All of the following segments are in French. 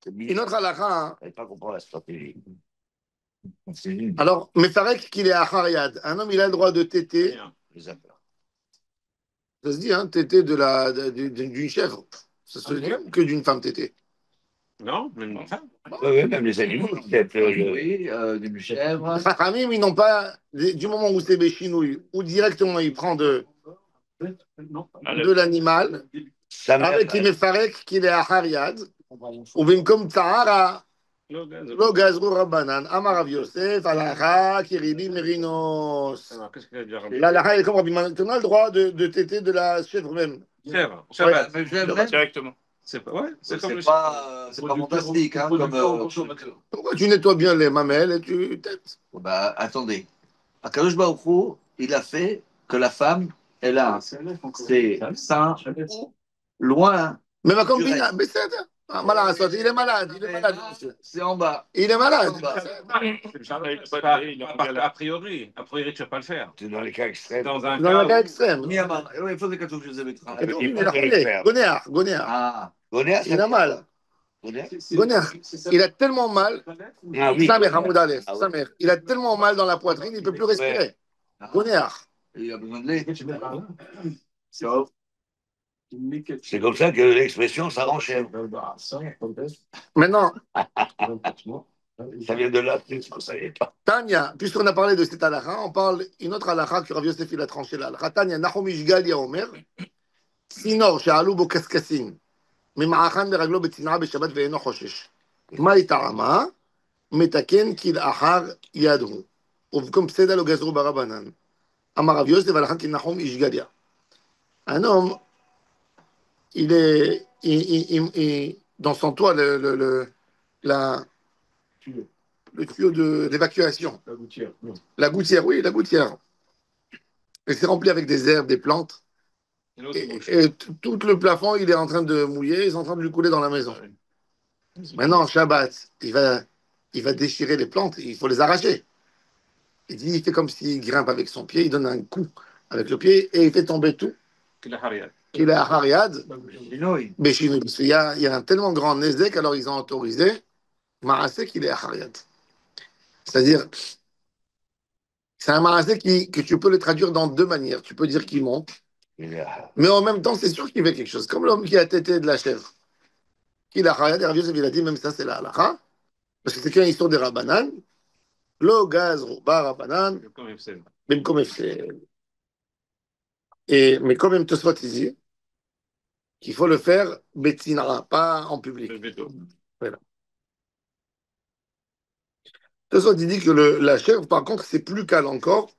Une autre halakha, hein. Je n'avais pas compris la stratégie. Alors, Mefarek qu'il est à Hariyad. Un homme, il a le droit de téter. Les affaires. Ça se dit, hein, téter d'une chèvre. Ça se dit que d'une femme tétée. Non, même une femme. Oui, même les animaux. Oui, d'une chèvre. Chachamim, ils n'ont pas, du moment où c'est Béchinouille, ou directement il prend de l'animal, avec qui Mefarek qu'il est à Hariyad, ou bien comme Tahara. לא גזרו רבנן, אמר רב יוסף, הלכה כריבים מרינות. L'halakha est comme Rabbi Manan. On a le droit de téter de la chèvre même. Chèvre. Directement. C'est pas, ouais, C'est pas fantastique, hein, comme. Pourquoi tu nettoies bien les mamelles et tu têtes? Bah, attendez. Akadosh Baruch Hu, il a fait que la femme, elle a ses seins loin. Mais ma combine, mais c'est ça. Malade, il est malade, monsieur. C'est en bas. Il est malade. A priori, tu ne vas pas le faire. C'est dans les cas extrêmes. Dans un Dans le cas cas extrême. Oui, il faut que je les mettre. Gonéar. Ah. Il a mal. Gonéar. Il a tellement mal. Ah oui. Samer, Hamoud Aleph. Samer. Il a tellement mal dans la poitrine, il ne peut plus respirer. Gonéar. Il a besoin de lait. C'est comme ça que l'expression ça rend chèvre. Maintenant, Ça vient de là, je ne savais pas. Tanya, puisqu'on a parlé de cette halakha, on parle une autre halakha que Rav Yosef il a tranché la halakha. Tanya, Nahum Ishgal Yaomer, Sinor, שעלו בו קשקשים, ממעכן ברגלו בצנעה בשבת ואינו חושש. מהי טעמה? מתקן כלאחר ידהו. ובמקום פסדה לא גזרו ברבנן. אמר רב יוסף הלכה כנחום איש גדיה. Un homme, il est dans son toit, le tuyau d'évacuation. La gouttière, oui, la gouttière. Elle s'est remplie avec des herbes, des plantes. Et tout le plafond, il est en train de mouiller, ils sont en train de lui couler dans la maison. Maintenant, Shabbat, il va déchirer les plantes, il faut les arracher. Il fait comme s'il grimpe avec son pied, il donne un coup avec le pied et il fait tomber tout. Qu'il est à Hariad, Béchinoui. Parce qu'il y a un tellement grand Nézek, alors ils ont autorisé Maasé qu'il est à Hariad. C'est-à-dire, c'est un Maasé que tu peux le traduire dans deux manières. Tu peux dire qu'il monte, mais en même temps, c'est sûr qu'il fait quelque chose. Comme l'homme qui a tété de la chèvre. Qu'il a Hariad, et Rav Yosef, il a dit, même ça, c'est la halakha. Parce que c'est qu'une histoire de Rabbanan. Lo gaz bar Rabbanan. Même comme mais quand même, Tosfot ici, qu'il faut le faire betinara, pas en public. Voilà. Tosfot dit que la chèvre, par contre, c'est plus calme encore,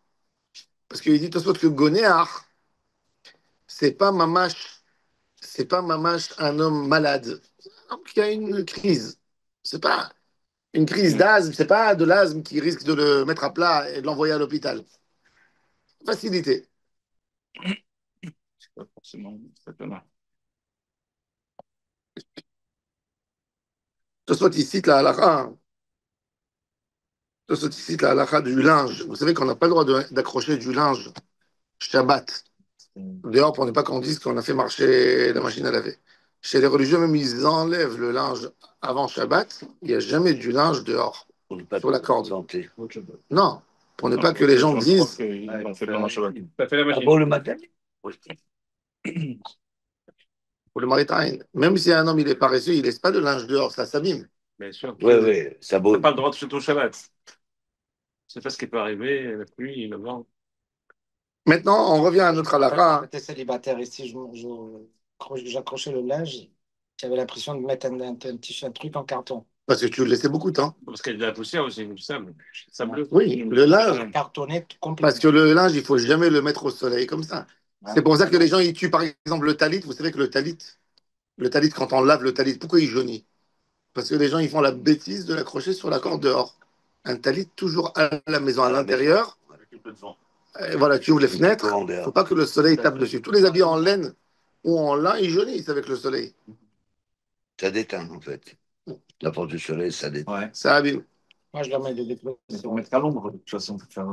parce qu'il dit Tosfot que Gonéar, c'est pas mamash un homme malade, un homme qui a une crise. C'est pas une crise d'asthme, c'est pas de l'asthme qui risque de le mettre à plat et de l'envoyer à l'hôpital. Facilité. C'est pas forcément étonnant. Tosfot il cite la halakha. Tosfot il cite la halakha du linge. Vous savez qu'on n'a pas le droit d'accrocher du linge Shabbat dehors pour ne pas qu'on dise qu'on a fait marcher la machine à laver. Chez les religieux, même ils enlèvent le linge avant Shabbat. Il n'y a jamais du linge dehors sur la corde. Non, pour ne pas que les gens disent. Pour le matin. Pour le maritime, même si un homme il est paresseux, il ne laisse pas de linge dehors, ça s'abîme. Bien sûr. Oui, ça Tu vaut. n'as pas le droit de jeter au Shabbat. C'est pas ce qui peut arriver, la pluie, le vent. Maintenant, on revient à notre halakha. J'étais célibataire ici, j'accrochais le linge, j'avais l'impression de mettre un truc en carton. Parce que tu le laissais beaucoup de temps. Parce qu'il y a de la poussière aussi, du sable. Sableux. Oui, le linge. Cartonné complètement. Parce que le linge, il ne faut jamais le mettre au soleil comme ça. C'est pour ça que les gens, ils tuent par exemple le talit. Vous savez que le talit, quand on lave le talit, pourquoi il jaunit? Parce que les gens, ils font la bêtise de l'accrocher sur la corde dehors. Un talit, toujours à la maison, à l'intérieur. Et voilà, tu ouvres les fenêtres. Il ne faut pas que le soleil tape dessus. Tous les habits en laine ou en lin, ils jaunissent avec le soleil. Ça déteint, en fait. La porte du soleil, ça déteint. Ouais. Ça abîme. Moi, je la mets de déclencher. Il faut mettre à l'ombre, de toute façon, pour faire.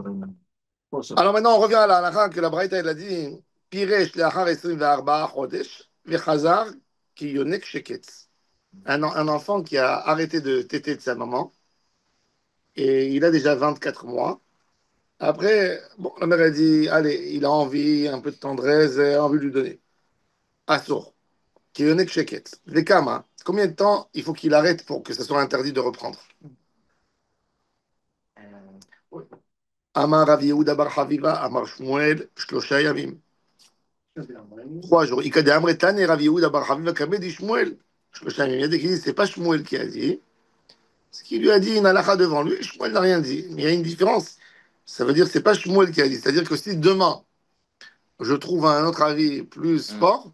Alors maintenant, on revient à la halakha que la Braïta, elle a dit Piresh le'achar 24 chodesh, vechazar ki yonek sheketz. un enfant qui a arrêté de téter de sa maman et il a déjà 24 mois. Après, bon, la mère a dit, allez, il a envie, un peu de tendresse, elle a envie de lui donner. Assour, qui est que sheket. Les kamas, combien de temps il faut qu'il arrête pour que ce soit interdit de reprendre? Amar Rav Yehuda bar Haviva, Amar Shmuel, Shlosha Yamim. 3 jours. Ikade Amretan et Rav Yehuda bar Haviva Kamed dit Shmuel. Shlosha Yamim. Il y a des qui disent, c'est pas Shmuel qui a dit. Ce qui lui a dit une halakha devant lui, Shmuel n'a rien dit. Mais il y a une différence. Ça veut dire que c'est pas Shmuel qui a dit. C'est-à-dire que si demain, je trouve un autre avis plus fort,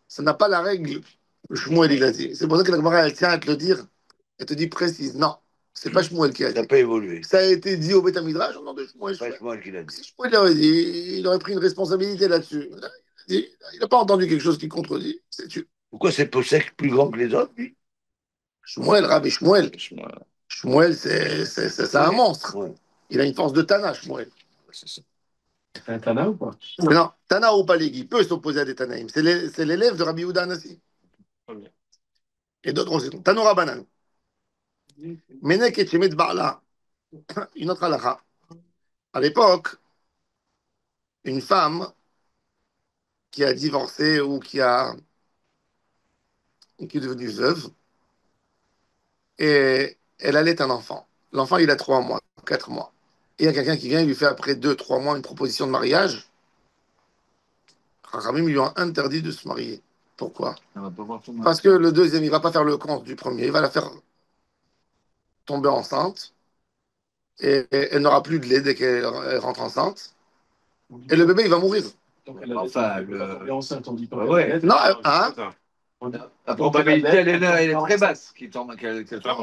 ça n'a pas la règle que Shmuel il a dit. C'est pour ça que la Gemara, elle tient à te le dire. Elle te dit précise. Non, c'est pas Shmuel qui a Ça n'a dit. pas évolué. Ça a été dit au Beth Midrash au nom de Shmuel. C'est pas moi qui l'a dit. Si Shmuel l'aurait dit, il aurait pris une responsabilité là-dessus. Il n'a pas entendu quelque chose qui contredit. C'est tu. Pourquoi c'est Possèque plus grand que les autres, lui? Shmuel, Rabbi Shmuel. Shmuel, c'est un monstre. Ouais. Il a une force de Tana, Shmuel. C'est ça. C'est un Tana ou pas? Mais non, Tana ou Palégui peut s'opposer à des Tanaïm. C'est l'élève de Rabbi Yehuda Anassi. Et d'autres aussi. Tanora Banan. Menek et Shemet Ba'la. Une autre halakha. À l'époque, une femme qui a divorcé ou qui est devenue veuve, et elle allait un enfant. L'enfant, il a 3 mois, 4 mois. Et il y a quelqu'un qui vient, il lui fait après 2, 3 mois une proposition de mariage. Rachamim lui ont interdit de se marier. Pourquoi? Parce que le deuxième, il ne va pas faire le compte du premier, il va la faire tomber enceinte, et elle n'aura plus de lait dès qu'elle rentre enceinte, et le bébé, il va mourir. Donc elle Enfin, est enceinte, on dit pas. Ouais. Non, hein? La probabilité, elle est très basse qu'il tombe.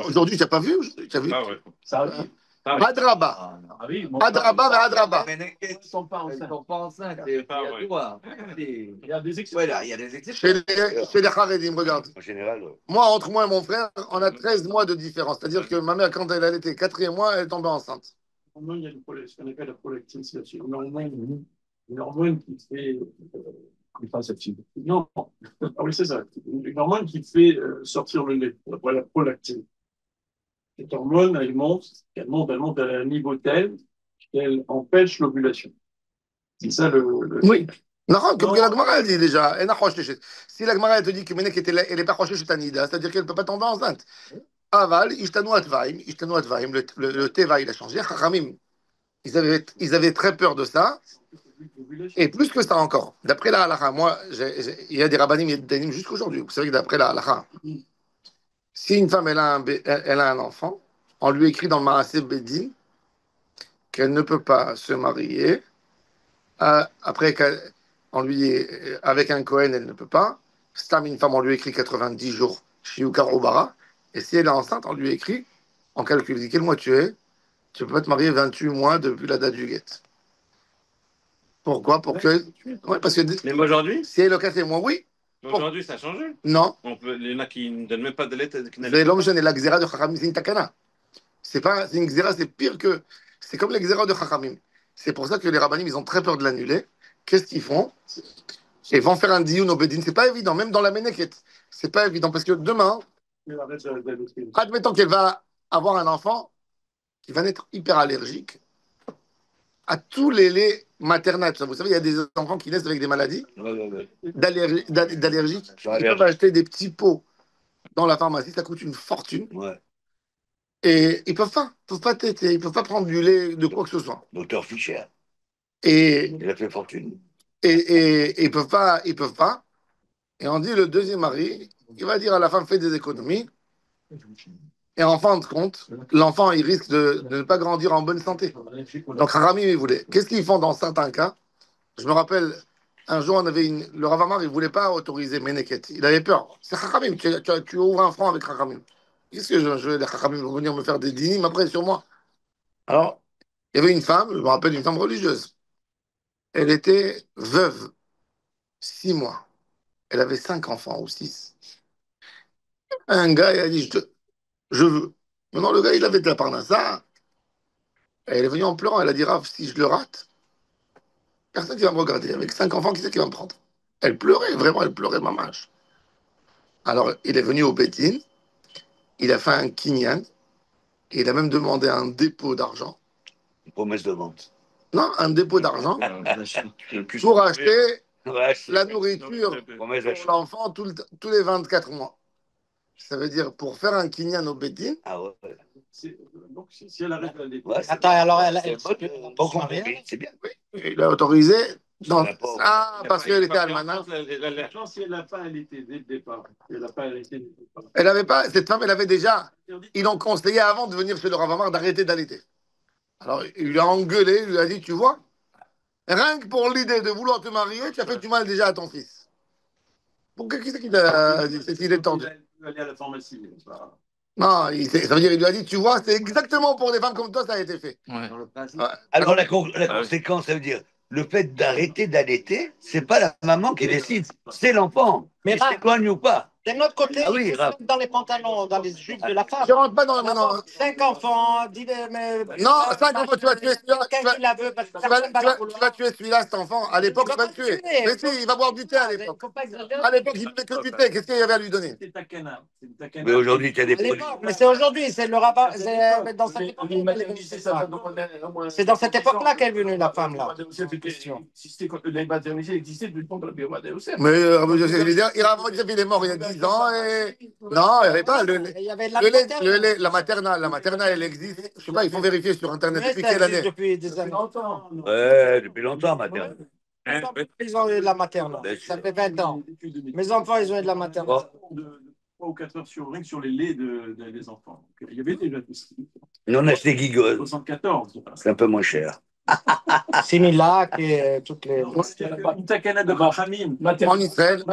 Aujourd'hui, tu n'as pas vu? Tu as vu? Ah ouais. Ça arrive. Adraba. Ah oui, Adraba, mais Adraba. Ils ne sont pas Ils ne enceintes. sont pas enceintes. Il y a droit. Il y a des exceptions. Voilà, il y a des Chez exceptions. les Haredim, regarde. En général, Moi, entre moi et mon frère, on a 13 mois de différence. C'est-à-dire que ma mère, quand elle allait 4e mois, elle tombait enceinte. Normalement, il y a ce qu'on appelle la prolactine, c'est une hormone qui fait contraceptive. Non, ah oui, c'est ça. Une hormone qui fait sortir le lait, on appelle la prolactine. Cette hormone, elle monte à un niveau tel qu'elle empêche l'ovulation. C'est ça Oui. Non, comme la Gemara elle dit déjà. Si la Gemara elle te dit que Menek elle n'est pas proche chez Tanida, c'est-à-dire qu'elle ne peut pas tomber enceinte. Aval, Ishtanu Atvaim, le Teva, il a changé. Chachamim, ils avaient très peur de ça. Et plus que ça encore. D'après la halakha, moi, il y a des rabbanim et des danim jusqu'aujourd'hui. Vous savez que d'après la halakha, si une femme elle a un enfant, on lui écrit dans le Maaseh Bedin qu'elle ne peut pas se marier. Après, avec un Cohen, elle ne peut pas. Stam, une femme, on lui écrit 90 jours, Shiukar Obara. Et si elle est enceinte, on lui écrit, on calcule, dit quel mois tu es, tu peux pas te marier 28 mois depuis la date du guet. Pourquoi? Ouais, parce que Même aujourd'hui? si elle est au 4e mois, oui. Aujourd'hui, ça a changé. Non. Il y en a qui ne donnent même pas de lait. C'est l'homme jeune et la xéra de Chachamim, c'est une takana. C'est une xéra, c'est pire que. C'est comme la xéra de Chachamim. C'est pour ça que les rabbanim, ils ont très peur de l'annuler. Qu'est-ce qu'ils font? Ils vont faire un dioun au Bedin. C'est pas évident, même dans la Ménéquette. C'est pas évident parce que demain, admettons qu'elle va avoir un enfant qui va naître hyper allergique à tous les laits maternels. Vous savez, il y a des enfants qui naissent avec des maladies d'allergie. Ils peuvent acheter des petits pots dans la pharmacie, ça coûte une fortune. ouais. Et ils peuvent pas téter, ils peuvent pas prendre du lait de quoi que ce soit. Docteur Fischer, Et, il a fait fortune. ils peuvent pas. Et on dit le deuxième mari, il va dire à la femme fais des économies. Et en fin de compte, l'enfant il risque de ne pas grandir en bonne santé. Donc Haramim il voulait. Qu'est-ce qu'ils font dans certains cas? Je me rappelle, un jour on avait le Rav Amar, il voulait pas autoriser Meneket. Il avait peur. C'est Haramim, tu ouvres un front avec Haramim. Qu'est-ce que je vais les Haramim vont venir me faire des dynimes après sur moi? Alors, il y avait une femme, je me rappelle une femme religieuse. Elle était veuve, 6 mois. Elle avait 5 enfants ou 6. Un gars, il a dit, je veux. Maintenant, le gars, il avait de la parnassa. Elle est venue en pleurant. Elle a dit, Rav, si je le rate, personne qui va me regarder. Avec 5 enfants, qui c'est qui va me prendre? Elle pleurait, vraiment, elle pleurait, ma mâche. Alors, il est venu au Bédine. il a fait un kinyan, et il a même demandé un dépôt d'argent. Une promesse de vente. Non, un dépôt d'argent pour acheter la nourriture Promesse pour d'achat. l'enfant tous les 24 mois. Ça veut dire, pour faire un kinyan au Bédine, Ah ouais. Donc, si elle arrête d'allaiter. Ouais, c'est Attends, alors bon compromis, c'est bien. il a autorisé. Ça n'a pas- Ah, parce qu'elle était almanach. Maintenant, si elle n'a pas allaité dès le départ, elle n'a pas allaité dès le départ. Elle avait pas, cette femme, elle avait déjà. Ils l'ont conseillé avant de venir chez le Ravamar d'arrêter d'allaiter. Alors, il lui a engueulé, il lui a dit, tu vois, rien que pour l'idée de vouloir te marier, tu as fait du mal déjà à ton fils. Pourquoi qui c'est qui t'a dit cette idée tendue? Il va aller à la pharmacie. Non, ça veut dire, il lui a dit, tu vois, c'est exactement pour des femmes comme toi, ça a été fait. Dans le principe. Ouais. Alors la conséquence, ça veut dire le fait d'arrêter d'allaiter, c'est pas la maman qui décide, c'est l'enfant. Mais Il s'éloigne ou pas. d'un autre côté, Ah oui, ils Raph. sont dans les pantalons, dans les jupes de la femme. Je rentre pas dans maintenant. 5 enfants, dis mais. Non, 5 enfants, tu vas tuer celui-là. Quelqu'un qui la veut, parce que Tu vas, personne va la tu vas tuer celui-là, cet enfant. À l'époque, tu vas le tuer. Mais si, il va boire du thé à l'époque. Faut pas exagérer. À l'époque, il ne buvait que du thé. Qu'est-ce qu'il y avait à lui donner? C'est Takana. Mais aujourd'hui, tu as des À produits. l'époque, mais c'est aujourd'hui, c'est le rabat. C'est dans cette époque. C'est dans cette époque-là qu'elle est venue, la femme, là. Si c'était quand les maternités existaient depuis le temps de la Biomade Youssef. Mais il est mort il y a 10 ans et. Non, il n'y avait pas. Il y avait de la Le lait, la maternelle, elle existe. Je sais pas, il faut vérifier sur Internet Mais depuis ça quelle existe année. depuis des années. Ouais, depuis longtemps, madame. Ils ont eu de la maternelle. Ça fait 20 ans. Mes enfants, ils ont eu de la maternelle. De 3 ou 4 heures rien que sur les laits des enfants. Donc, il y avait déjà tout ça. Nous, on a acheté Guigol. 74. C'est un peu moins cher. Similac et toutes les. Une takana de Rachamim. En Israël,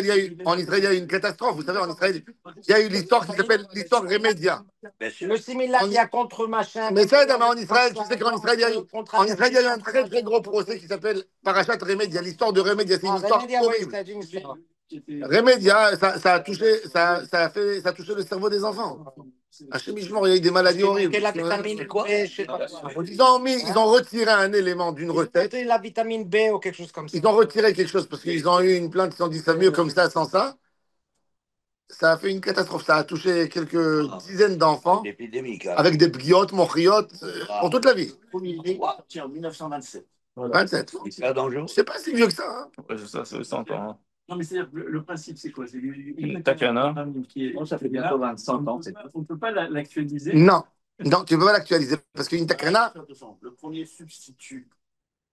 il y a eu une catastrophe. Vous savez, en Israël, il y a eu l'histoire qui s'appelle l'histoire Remedia. Bien sûr. Le Similac, il y a contre machin. Mais ça, mais en Israël, tu sais qu'en Israël, il y a eu un très très gros procès qui s'appelle Parashat Remedia. L'histoire de Remedia, c'est une histoire horrible. Remedia, ça a touché, ça a touché le cerveau des enfants. Hachem Ishmor, il y a eu des maladies horribles. La vitamine quoi? B, je sais pas quoi. Ils ont retiré un élément d'une recette. La vitamine B ou quelque chose comme ça. Ils ont retiré quelque chose parce qu'ils ont eu une plainte, ils se sont dit ça mieux comme ça, sans ça. Ça a fait une catastrophe. Ça a touché quelques dizaines d'enfants L'épidémie, quand même. avec des pgiotes, mochiotes, pour toute la vie. Sorti en 1927. 27. C'est pas dangereux. C'est pas si vieux que ça. Hein. Ouais, c'est ça, c'est 100 ans. Non, mais c'est-à-dire, le principe, c'est quoi? C'est Une takana. Ça fait bientôt 100 ans. On ne peut pas l'actualiser. Non, non, tu ne peux pas l'actualiser parce qu'une takana. Le premier substitut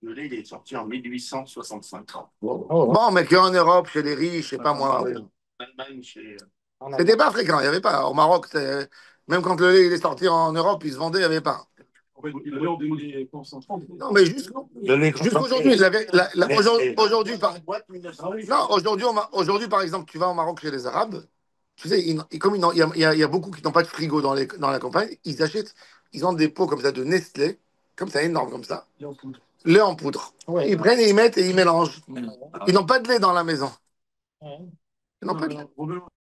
de lait, il est sorti en 1865. Bon, mais qu'en Europe, chez les riches, je sais pas moi. En Allemagne, chez. C'était pas fréquent, il n'y avait pas. Au Maroc, même quand le lait il est sorti en Europe, il se vendait, il n'y avait pas. Non, mais jusqu'aujourd'hui, aujourd'hui, aujourd'hui, par exemple, tu vas au Maroc chez les Arabes, tu sais, il y a beaucoup qui n'ont pas de frigo dans la campagne, ils achètent, ils ont des pots comme ça de Nestlé, comme ça, énorme comme ça, lait en poudre. Ouais. Ils prennent et ils mettent et ils mélangent. Ils n'ont pas de lait dans la maison. Ils n'ont pas de lait.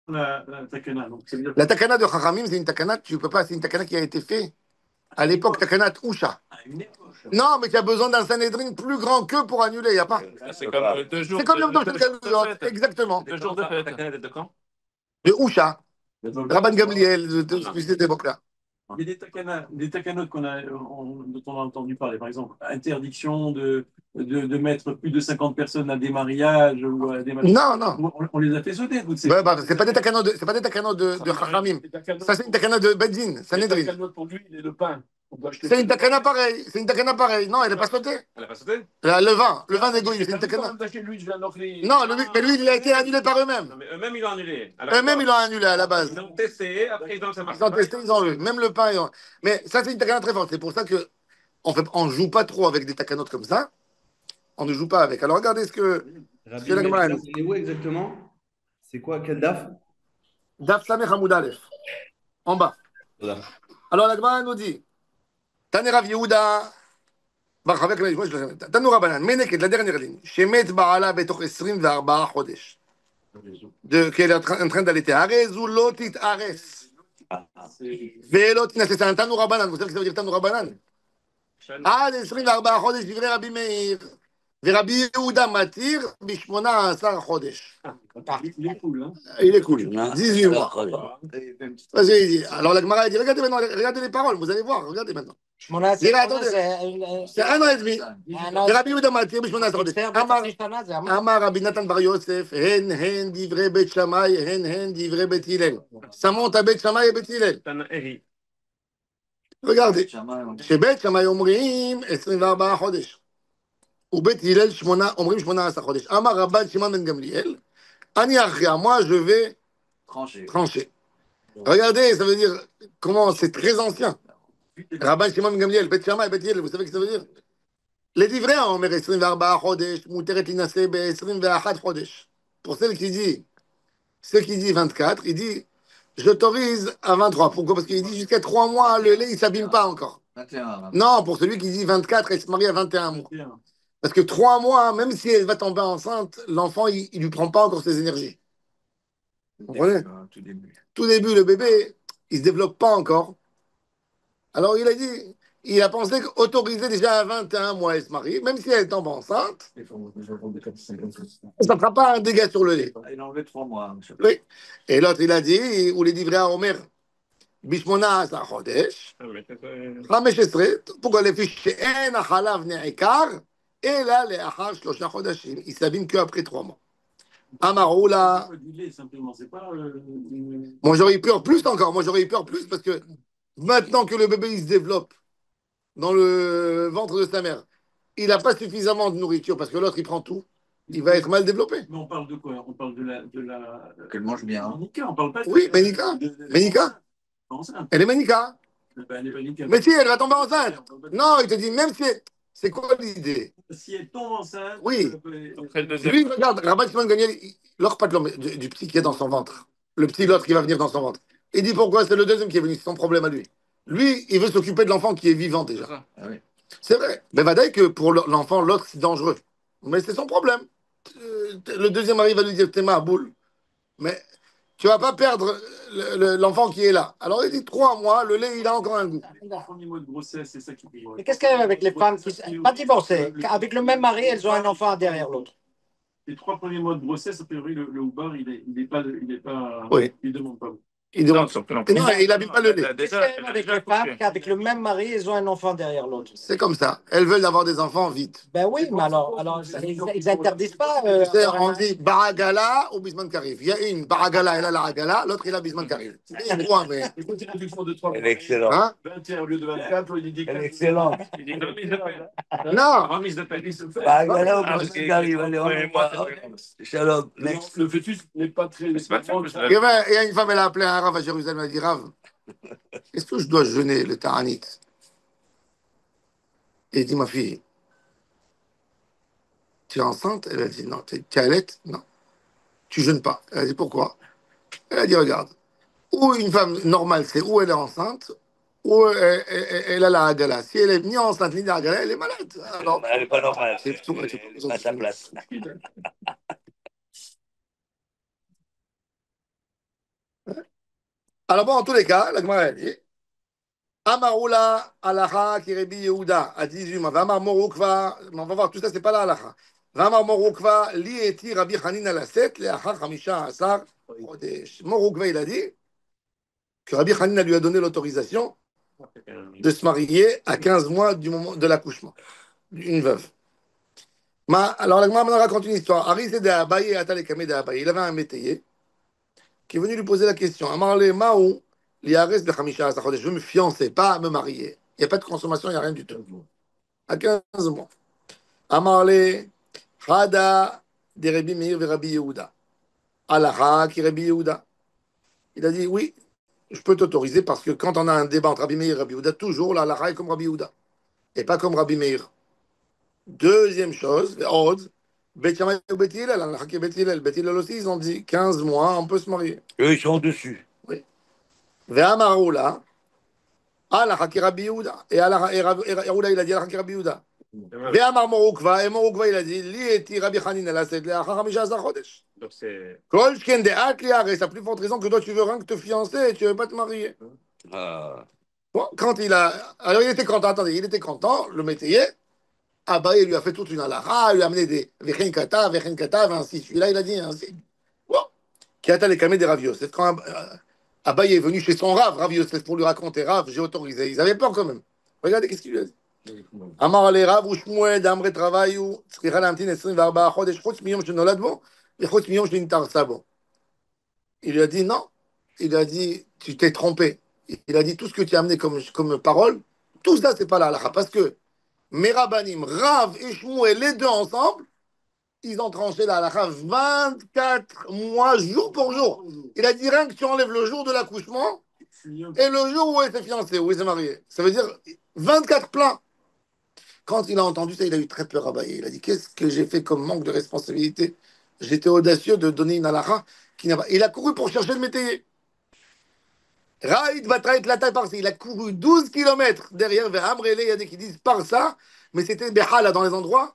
La takana. Donc, ça veut dire La takana de Chachamim, c'est une takana, tu peux pas, c'est une takana qui a été faite à l'époque, takana Usha. à une époque. Non, mais tu as besoin d'un Sanhedrin plus grand que pour annuler, il n'y a pas. C'est comme 2 jours. C'est comme le de Dr. Exactement. 2 jours de fête. De quand? De Usha, Rabban Gamliel, de cette époque-là. Il y a des takanot dont on a entendu parler, par exemple, interdiction de mettre plus de 50 personnes à des mariages ou à des mariages. Non, non. On les a fait sauter, toutes ces. Ouais, bah, c'est pas des takanos de Chachamim. Ça, c'est une takana de Bedzin, Sanhedrin. Pour lui, il est le pain. C'est une takana pareille. C'est une takana pareille. Non, elle n'est pas sautée. Elle a pas sauté? Le vin d'égoïsme, c'est une takana. Non, mais lui, il a été annulé par eux-mêmes. Non, mais eux-mêmes, ils l'ont annulé. Eux-mêmes, ils l'ont annulé à la base. Ils ont testé, après, ça marche Ils ont pas. testé, ils ont eu. Même le pain, mais ça, c'est une takana très forte. C'est pour ça que on joue pas trop avec des takanotes comme ça. On ne joue pas avec. Alors, regardez ce que Rabbi, la Gemara mais dit. c'est où exactement? C'est quoi? Quel daf? Daf Samech Hamoud Aleph. En bas. Voilà. Alors, la Gemara nous dit Tane Rav Yehuda, Tanu Rabbanan, Meneket, la dernière ligne. Shemet Ba'ala betoch 24 chodesh. Qu'elle est en train d'allaiter. Arez ou lotit ares. Ve'elot nase. C'est un Tanu Rabbanan. Vous savez ce que ça veut dire Tanu Rabbanan? עד 24 חודש דברי רבי מאיר, ורבי יהודה מתיר ב-18 חודש. Il est cool, hein. Il est cool. Non. 18 mois. Alors, Vas-y, il dit. Alors la Gemara dit, regardez maintenant, regardez les paroles, vous allez voir, regardez maintenant. 18 Dirait, חודש attendez, זה... c'est un an et demi. ורבי יהודה מתיר ב-18 חודש. מצטער בטח השתנה, זה אמר. אמר רבי נתן בר יוסף, הן דברי בית שמאי, הן דברי בית הלל. שמו את בית שמאי ובית הלל. תנאי. regardez, שבית שמאי אומרים 24 חודש. ובית הלל אומרים 18 חודש. אמר רבן שמעון בן גמליאל, אני אחריה, moi je vais trancher. Regardez, ça veut dire comment c'est très ancien. Rabban Shimon ben Gamliel, Bet Shammai, Bet Hillel, vous savez ce que ça veut dire? Les livrets ont 24 חודש, מותרת להינשא ב-21 חודש. Pour ceux qui dit 24, il dit j'autorise à 23. Pourquoi? Parce qu'il dit jusqu'à 3 mois, le lait, il ne s'abîme pas encore. 21. Non, pour celui qui dit 24, elle se marie à 21 mois. Parce que 3 mois, même si elle va tomber enceinte, l'enfant, il ne lui prend pas encore ses énergies. Vous comprenez? Tout début, le bébé, il ne se développe pas encore. Alors il a dit, il a pensé qu'autoriser déjà à 21 mois, elle se marie, même si elle tombe enceinte, ça ne fera pas un dégât sur le lait. Il a enlevé 3 mois. Oui. Et l'autre, il a dit, ou les livrets à Omer, ב-18 חודש, 15, pourquoi les fiches שאין החלב נעקר, אלא לאחר 3 חודשים, il s'abîme qu'après 3 mois. Amaroula. là. Moi, j'aurais eu peur plus encore. Moi, j'aurais eu peur plus parce que maintenant que le bébé il se développe dans le ventre de sa mère, il n'a pas suffisamment de nourriture parce que l'autre il prend tout. Il va être mal développé. Mais on parle de quoi? On parle de la. Qu'elle mange bien. Ménica, on parle pas de. Oui, Ménica. Ménica. Elle est Ménica. Elle est Ménica. Mais si, elle va tomber enceinte. Non, il te dit, même si. C'est quoi l'idée? Si elle tombe enceinte. Oui. Lui, regarde, Rabban Shimon Gamliel, l'autre pas du petit qui est dans son ventre. Le petit, l'autre qui va venir dans son ventre. Il dit pourquoi? C'est le deuxième qui est venu, c'est son problème à lui. Lui, il veut s'occuper de l'enfant qui est vivant déjà. Ah oui. C'est vrai. Mais va dire que pour l'enfant, l'autre, c'est dangereux. Mais c'est son problème. Le deuxième arrive à lui dire, t'es ma boule. Mais tu vas pas perdre l'enfant qui est là. Alors il dit 3 mois, le lait, il a encore un goût. Le premier mois de grossesse, c'est ça qui dit. Mais qu'est-ce qu'il y a avec les femmes qui ne sont pas divorcées? Avec le même mari, elles ont un enfant derrière l'autre. Les 3 premiers mois de grossesse, a priori, le houbar, il est pas. Oui. Il demande pas. Il demande. Non, il n'abîme pas le lait. Qu'est-ce qu'il y a avec les femmes qui, avec le même mari, elles ont un enfant derrière l'autre? C'est comme ça. Elles veulent avoir des enfants vite. Ben oui, mais alors ils n'interdisent pas. On dit Baragala ou Bisman Karif. Il y a une Baragala, elle a la Ragala, l'autre, il a Bisman Karif. C'est 3, mais. Elle est excellente. Hein? 21 au lieu de 24, il dit. Elle est excellente. Il dit une remise de peine. Non. Remise de peine. Bah, voilà, au bout qui arrive. Allez, on est moi. Shalom. Next. Le fœtus n'est pas très. C'est pas très. Il y a une femme, elle a appelé un Rav à Jérusalem, elle a dit Rav, est-ce que je dois jeûner le Ta'anit? Et il dit ma fille, tu es enceinte? Elle a dit non. Tu es allaite? Non. Tu jeûnes pas. Elle a dit pourquoi? Elle a dit regarde, ou une femme normale, c'est où elle est enceinte, ou elle a la Hagala. Si elle est ni enceinte ni la Hagala, elle est malade. Alors, Elle n'est pas normale. c'est tout. Elle est pas à sa place. Alors bon, en tous les cas, la Gemara dit Amaroula alaha ki Rabbi Yehuda à 18 mois. Vamar morukva, on va voir tout ça, c'est pas la alaha. Vamar morukva li eti Rabbi Hanina laset leachar 15 chodesh. Morukva, il a dit que Rabbi Hanina lui a donné l'autorisation de se marier à 15 mois du moment de l'accouchement. Une veuve. Alors la Gemara maintenant raconte une histoire. Aris de Abaye et Atal Ekame de Abaye. Il avait un métayer qui est venu lui poser la question. Amarle Maou, l'Iares de Hamisha Sachodesh, je veux me fiancer, pas me marier. Il n'y a pas de consommation, il n'y a rien du tout. À 15 mois. Amarle Hada de Rabbi Meir et Rabbi Yehuda. Alaha qui Rabbi Yehuda. Il a dit oui, je peux t'autoriser parce que quand on a un débat entre Rabbi Meir et Rabbi Yehuda, toujours l'Alaha est comme Rabbi Yehuda et pas comme Rabbi Meir. Deuxième chose, Od. Bet Shammai ou Bet Hillel, Bet Hillel aussi, ils ont dit 15 mois, on peut se marier. Eux, ils sont dessus. Oui. Ve'amaroula, ala haki Rabbi Yehuda. Et Yehuda, il a dit ala haki Rabbi Yehuda. Ve'amar morukva, et morukva, il a dit, li eti Rabbi Hanina laset le'achar 15 chodesh. Donc c'est. Kol shken de'at li'ares, à plus forte raison que toi, tu veux rien que te fiancer et tu veux pas te marier. Ah. Bon, quand il a. Alors, il était content, attendez, il était content, le métayer. Abaye lui a fait toute une halakha, il lui a amené des Vechen Kata, ainsi. Celui-là, il a dit ainsi. Bon. Qui a les camés des Rav Yosef. Quand Abaye est venu chez son Rav Yosef, pour lui raconter, Rav, j'ai autorisé. Ils avaient peur quand même. Regardez qu'est-ce qu'il lui a dit. אמר לרב ושמואל דאמרי travaillou, צריכה להמתין 24 חודש, חוץ מיום שנולד בו, וחוץ מיום שנתארסה בו. Il lui a dit non. Il lui a dit, tu t'es trompé. Il a dit, tout ce que tu as amené comme parole, tout ça, c'est pas la halakha. Parce que Merabanim, Rav et Shmuel, les deux ensemble, ils ont tranché la halakha 24 mois, jour pour jour. Il a dit, rien que tu enlèves le jour de l'accouchement et le jour où elle s'est fiancée, où elle s'est mariée. Ça veut dire 24 pleins. Quand il a entendu ça, il a eu très peur à Abaye. Il a dit, qu'est-ce que j'ai fait comme manque de responsabilité? J'étais audacieux de donner une halakha qui n'a pas... Il a couru pour chercher le métayer. Raïd Batraït la taille par ça. Il a couru 12 km derrière vers Amrele. Il y a des qui disent par ça, mais c'était Behala dans un endroit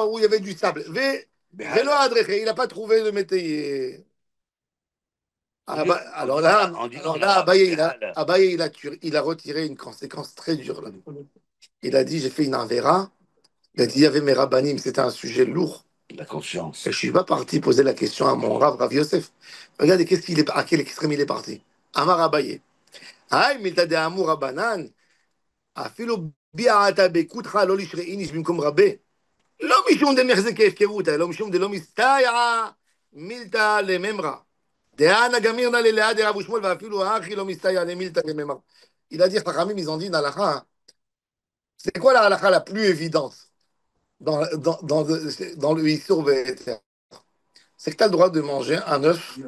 où il y avait du sable. Vélo Adreche, il n'a pas trouvé le métayer. Alors là, Abaye, il a retiré une conséquence très dure. Là. Il a dit, j'ai fait une avera. Il a dit, il y avait mes rabbanim, c'était un sujet lourd. La conscience. Et je ne suis pas parti poser la question à mon Rav Yosef. Regardez, à quel extrême il est parti. Amar Abaye. Aïe, milta de amour Rabbanan. Afilo bi'ata bekutcha lo lishreinish bimkom rabbe. לא משום דמחזקי הפקרות, לא משום דלא מסתייע מילתא לממרא. דהנה גמירנא ללאה דרב ושמואל ואפילו האחי לא מסתייע למילתא לממרא. Il a dit, Chachamim, ils ont dit, dans la c'est quoi la halakha la plus évidente dans le Issour Véter? C'est que tu as le droit de manger un œuf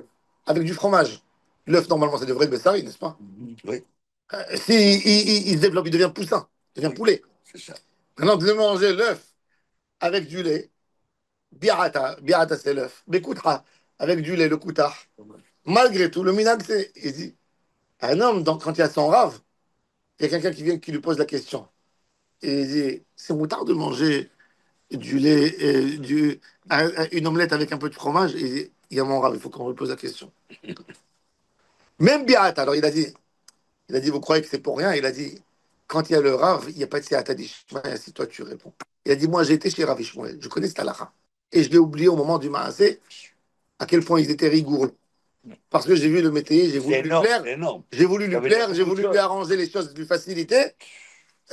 avec du fromage. L'œuf, normalement, c'est de vrai bessari, n'est-ce pas? Oui. Si il se développe, il devient poussin, il devient poulet. C'est ça. Maintenant, de manger l'œuf avec du lait, bi'ata c'est l'œuf, bekoutra, avec du lait, le koutah. Malgré tout, le minag, c'est, il dit, un homme, quand il y a son rave, il y a quelqu'un qui vient qui lui pose la question. Et il dit, c'est moutard de manger du lait, une omelette avec un peu de fromage. Et il dit, il y a mon rave, il faut qu'on lui pose la question. Même bi'ata, alors il a dit, vous croyez que c'est pour rien? Il a dit, quand il y a le rave, il n'y a pas de siata d'Ishmael, si toi tu réponds. Il a dit, moi j'ai été chez Rav Ishmael, je connais cette halakha. Et je l'ai oublié au moment du maasé, à quel point ils étaient rigoureux. Parce que j'ai vu le métayer, j'ai voulu lui plaire, j'ai voulu lui arranger les choses, lui faciliter.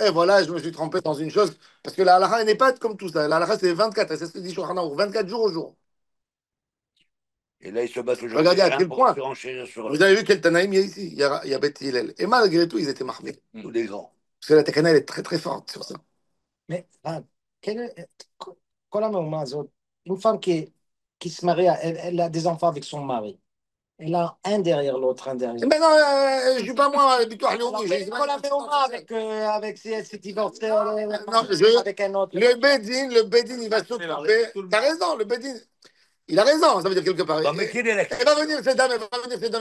Et voilà, je me suis trompé dans une chose. Parce que la halakha, elle n'est pas comme tout ça. La halakha, c'est 24, c'est ce que dit Shulchan Aruch, 24 jours au jour. Et là, ils se battent aujourd'hui. Regardez à quel point. Vous avez vu quel Tanaïm il y a ici? Il y a Beth Hillel. Et malgré tout, ils étaient mahmés. Tous les grands. Parce que la Tekana, elle est très très forte sur ça. Mais, une femme qui se marie, elle a des enfants avec son mari. Elle a un derrière l'autre, un derrière l'autre. Mais non, je ne suis pas moi, Bitoah Léoumi. Avec si elle s'est divorcée avec un autre. Le Bedin, il va s'occuper. T'as raison, le Bedin. Il a raison, ça veut dire quelque part. Bah, mais quelle est la Elle va venir cette dame, elle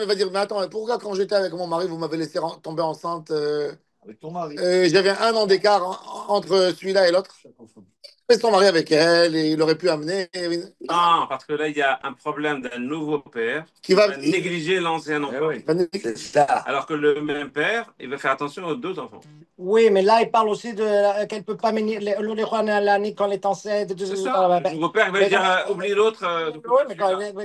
va dire, mais attends, pourquoi quand j'étais avec mon mari, vous m'avez laissé tomber enceinte avec ton mari. J'avais 1 an d'écart entre celui-là et l'autre. Mais son mari avec elle, et il aurait pu amener. Non, parce que là, il y a un problème d'un nouveau père qui va négliger l'ancien enfant. Oui. C'est ça. Alors que le même père, il va faire attention aux 2 enfants. Oui, mais là, il parle aussi qu'elle ne peut pas mener l'année quand elle est enceinte. C'est ça. Le nouveau père, il va dire oublie l'autre. Oui, mais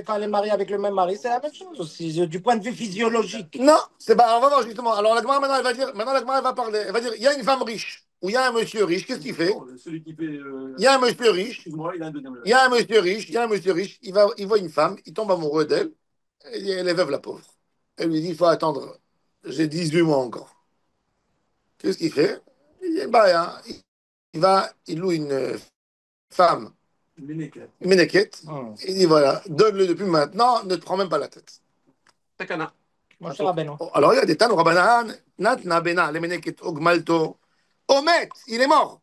quand elle est mariée avec le même mari, c'est la même chose aussi, du point de vue physiologique. Non, c'est pas. On va voir justement. Alors la Gemara maintenant, elle va dire. Maintenant la Gemara, elle va parler. Elle va dire, il y a une femme riche ou il y a un monsieur riche. Qu'est-ce qu'il fait? Celui qui fait. Il y a un monsieur riche. Il a un deuxième. Il y a un monsieur riche. Il voit une femme. Il tombe amoureux d'elle. Et elle est veuve la pauvre. Elle lui dit, il faut attendre. J'ai 18 mois encore. Qu'est-ce qu'il fait? Il loue une femme. Une ménéquette. Il dit voilà, donne-le depuis maintenant, ne te prends même pas la tête. Takana. Alors il y a des Tano Rabbanan, Natna Bena, les ménéquettes Ogmalto, Omet, il est mort.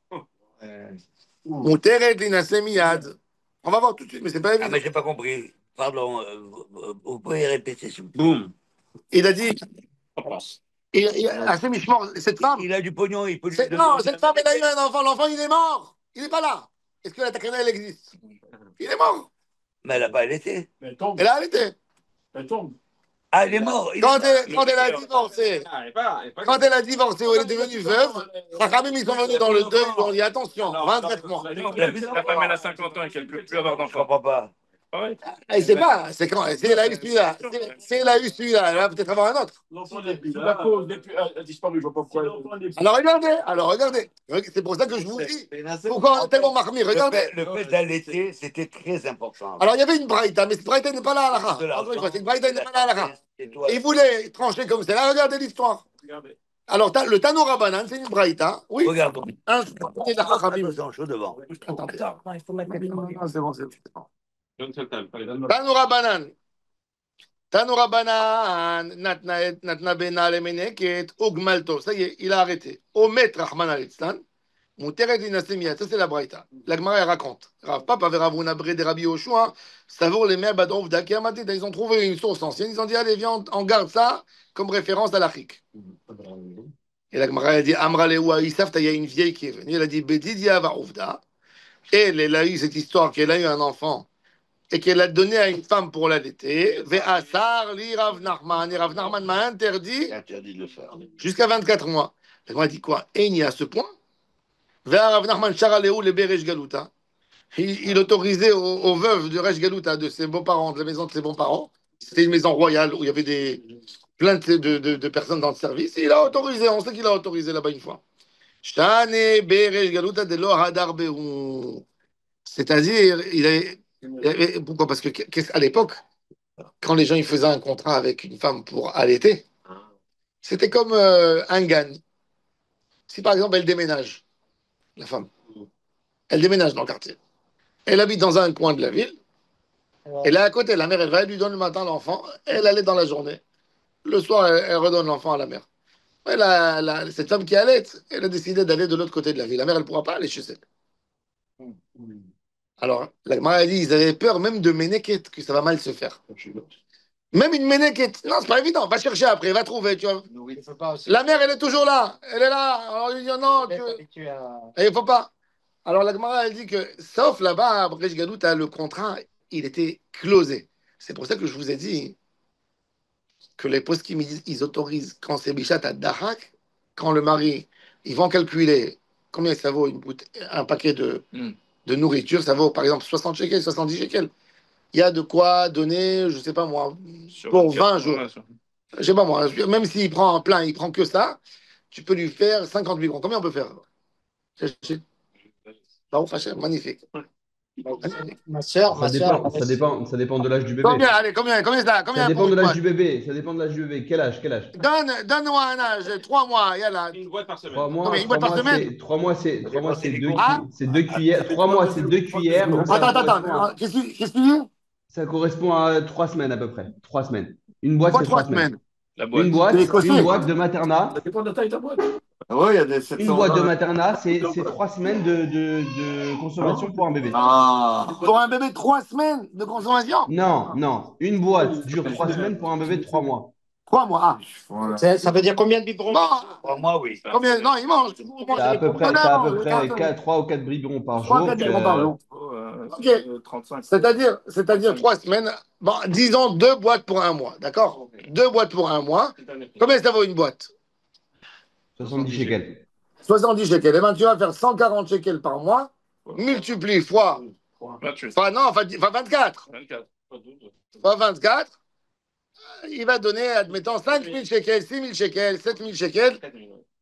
Mouteret Linase Miyad. On va voir tout de suite, mais c'est pas évident. Ah, mais j'ai pas compris. Pardon, vous pouvez répéter s'il vous plaît. Boum. Il a dit. Hachem Ishmor, cette femme. Il a du pognon, il peut lui Non, cette femme, elle a eu un enfant. L'enfant, il est mort. Il n'est pas là. Est-ce que la Takana, elle existe? Il est mort. Mais elle n'a pas allaité. Elle tombe. Elle a arrêté. Elle tombe. Ah, il est mort. Quand elle a divorcé, quand elle a divorcé ou elle est devenue veuve, Chachamim, ils sont venus dans le deuil, ils lui ont dit attention, 24 mois. La femme, elle a 50 ans et qu'elle ne peut plus avoir Je d'enfant. comprends pas. Elle sait pas, c'est quand, si elle a eu celui-là, si elle a eu celui-là, elle va peut-être avoir un autre. L'enfant n'est plus là. La cause a disparu, je ne vois pas pourquoi. Alors regardez, c'est pour ça que je vous dis, pourquoi tellement marmi, regardez. Le fait d'allaiter, c'était très important. Alors il y avait une braïta, mais cette braïta n'est pas là à la Cette braïta n'est pas là à la Et il voulait trancher comme c'est là, regardez l'histoire. Alors le Tanoura Banan, c'est une braïta, oui. Regarde. Un Chaud devant. Attends, il faut mettre les Non, c'est bon, c'est bon. Donne ce temps. Allez, donne-moi. Tanoura Banan. Tanoura Banan, Natna Bena Lemeneket, Ogmalto. Ça y est, il a arrêté. Omet Rahman al-Istan. Mouteret Dinasemia. Ça, c'est la braïta. La Gemara, elle raconte. Rav Papa Veravuna Bre de Rabbi Yoshua. Savour les mères Badov Dakiamati. Ils ont trouvé une source ancienne. Ils ont dit, allez, viens, on garde ça comme référence à l'Afrique. Et la Gemara, elle dit, Amra Lewa Isafta, il y a une vieille qui est venue. Elle a dit, Bedidia Varouvda. Elle a eu cette histoire qu'elle a eu un enfant et qu'elle a donné à une femme pour l'allaiter. Ve'asar li Rav Nachman. Et Rav Nachman m'a interdit Interdit de le faire. jusqu'à 24 mois. La Gemara dit quoi? Et il y a à ce point. Rav Nachman Charaleu le Beresh Galuta. Il autorisait aux veuves de Resh Galuta, de ses beaux-parents, de la maison de ses beaux-parents. C'était une maison royale où il y avait plein de personnes dans le service. Et il a autorisé, on sait qu'il a autorisé là-bas une fois. Shtane Beresh Galuta de lo hadar behu. C'est-à-dire, pourquoi? Parce qu'à l'époque, quand les gens ils faisaient un contrat avec une femme pour allaiter, c'était comme un gagne. Si par exemple elle déménage, la femme, elle déménage dans le quartier. Elle habite dans un coin de la ville. Elle est à côté. La mère, elle lui donne le matin l'enfant. Elle allait dans la journée. Le soir, elle redonne l'enfant à la mère. Et cette femme qui allait, elle a décidé d'aller de l'autre côté de la ville. La mère, elle ne pourra pas aller chez elle. Alors, la Gemara a dit, ils avaient peur même de Ménéquette, que ça va mal se faire. Même une Ménéquette. Non, c'est pas évident. Va chercher après, va trouver. Tu vois. La mère, elle est toujours là. Elle est là. Alors, il dit, non, il ne faut pas. Alors la Gemara, elle dit que, sauf là-bas, à Bresh Galouta, le contrat, il était closé. C'est pour ça que je vous ai dit que les postes qui me disent, ils autorisent, quand c'est Bichat à Dahak, quand le mari, ils vont calculer combien ça vaut un paquet de nourriture, ça vaut par exemple 60 shekels, 70 shekels. Il y a de quoi donner, je ne sais pas moi, pour 20 jours. Je ne sais pas moi, même s'il prend un plein, il prend que ça, tu peux lui faire 50 migrants. Combien on peut faire? Magnifique. Ma soeur, Ça dépend de l'âge du bébé. Combien, allez, combien ça? Ça dépend de l'âge du bébé. Ça dépend de l'âge du bébé. Quel âge? Donne-moi un âge, 3 mois, yalla. Une boîte par semaine. 3 mois. Non, mais une boîte par semaine. 3 mois, c'est 2 Ah. cuillères. 3 mois, c'est 2 cuillères. Donc Attends. Qu'est-ce que tu dis? ça correspond à 3 semaines à peu près. 3 semaines. Une boîte, Pourquoi c'est 3 3 semaines. La boîte. Une boîte de maternat. Ça dépend de la taille de ta boîte. Oui, il y a des Une boîte de maternat, c'est 3 semaines de consommation pour un bébé. Ah. Pour un bébé, 3 semaines de consommation? Non. Une boîte dure 3 semaines pour un bébé de 3 mois. 3 mois. Voilà. Ça veut dire combien de biberons? Pour moi, oui. Combien? Non, il mange. T'as à peu près 3 ou 4 biberons par jour. 3 4 biberons par jour. Ok. 35. C'est-à-dire 3 semaines. Bon, disons 2 boîtes pour un mois, d'accord? 2 boîtes pour un mois. Combien ça vaut une boîte? 70 shekels. 70 shekels. Eh bien, tu vas faire 140 shekels par mois, multiplie fois. 28. Enfin, 24. 24. Fois 24. Il va donner, admettons, 5 000 shekels, 6 000 shekels, 7 000 shekels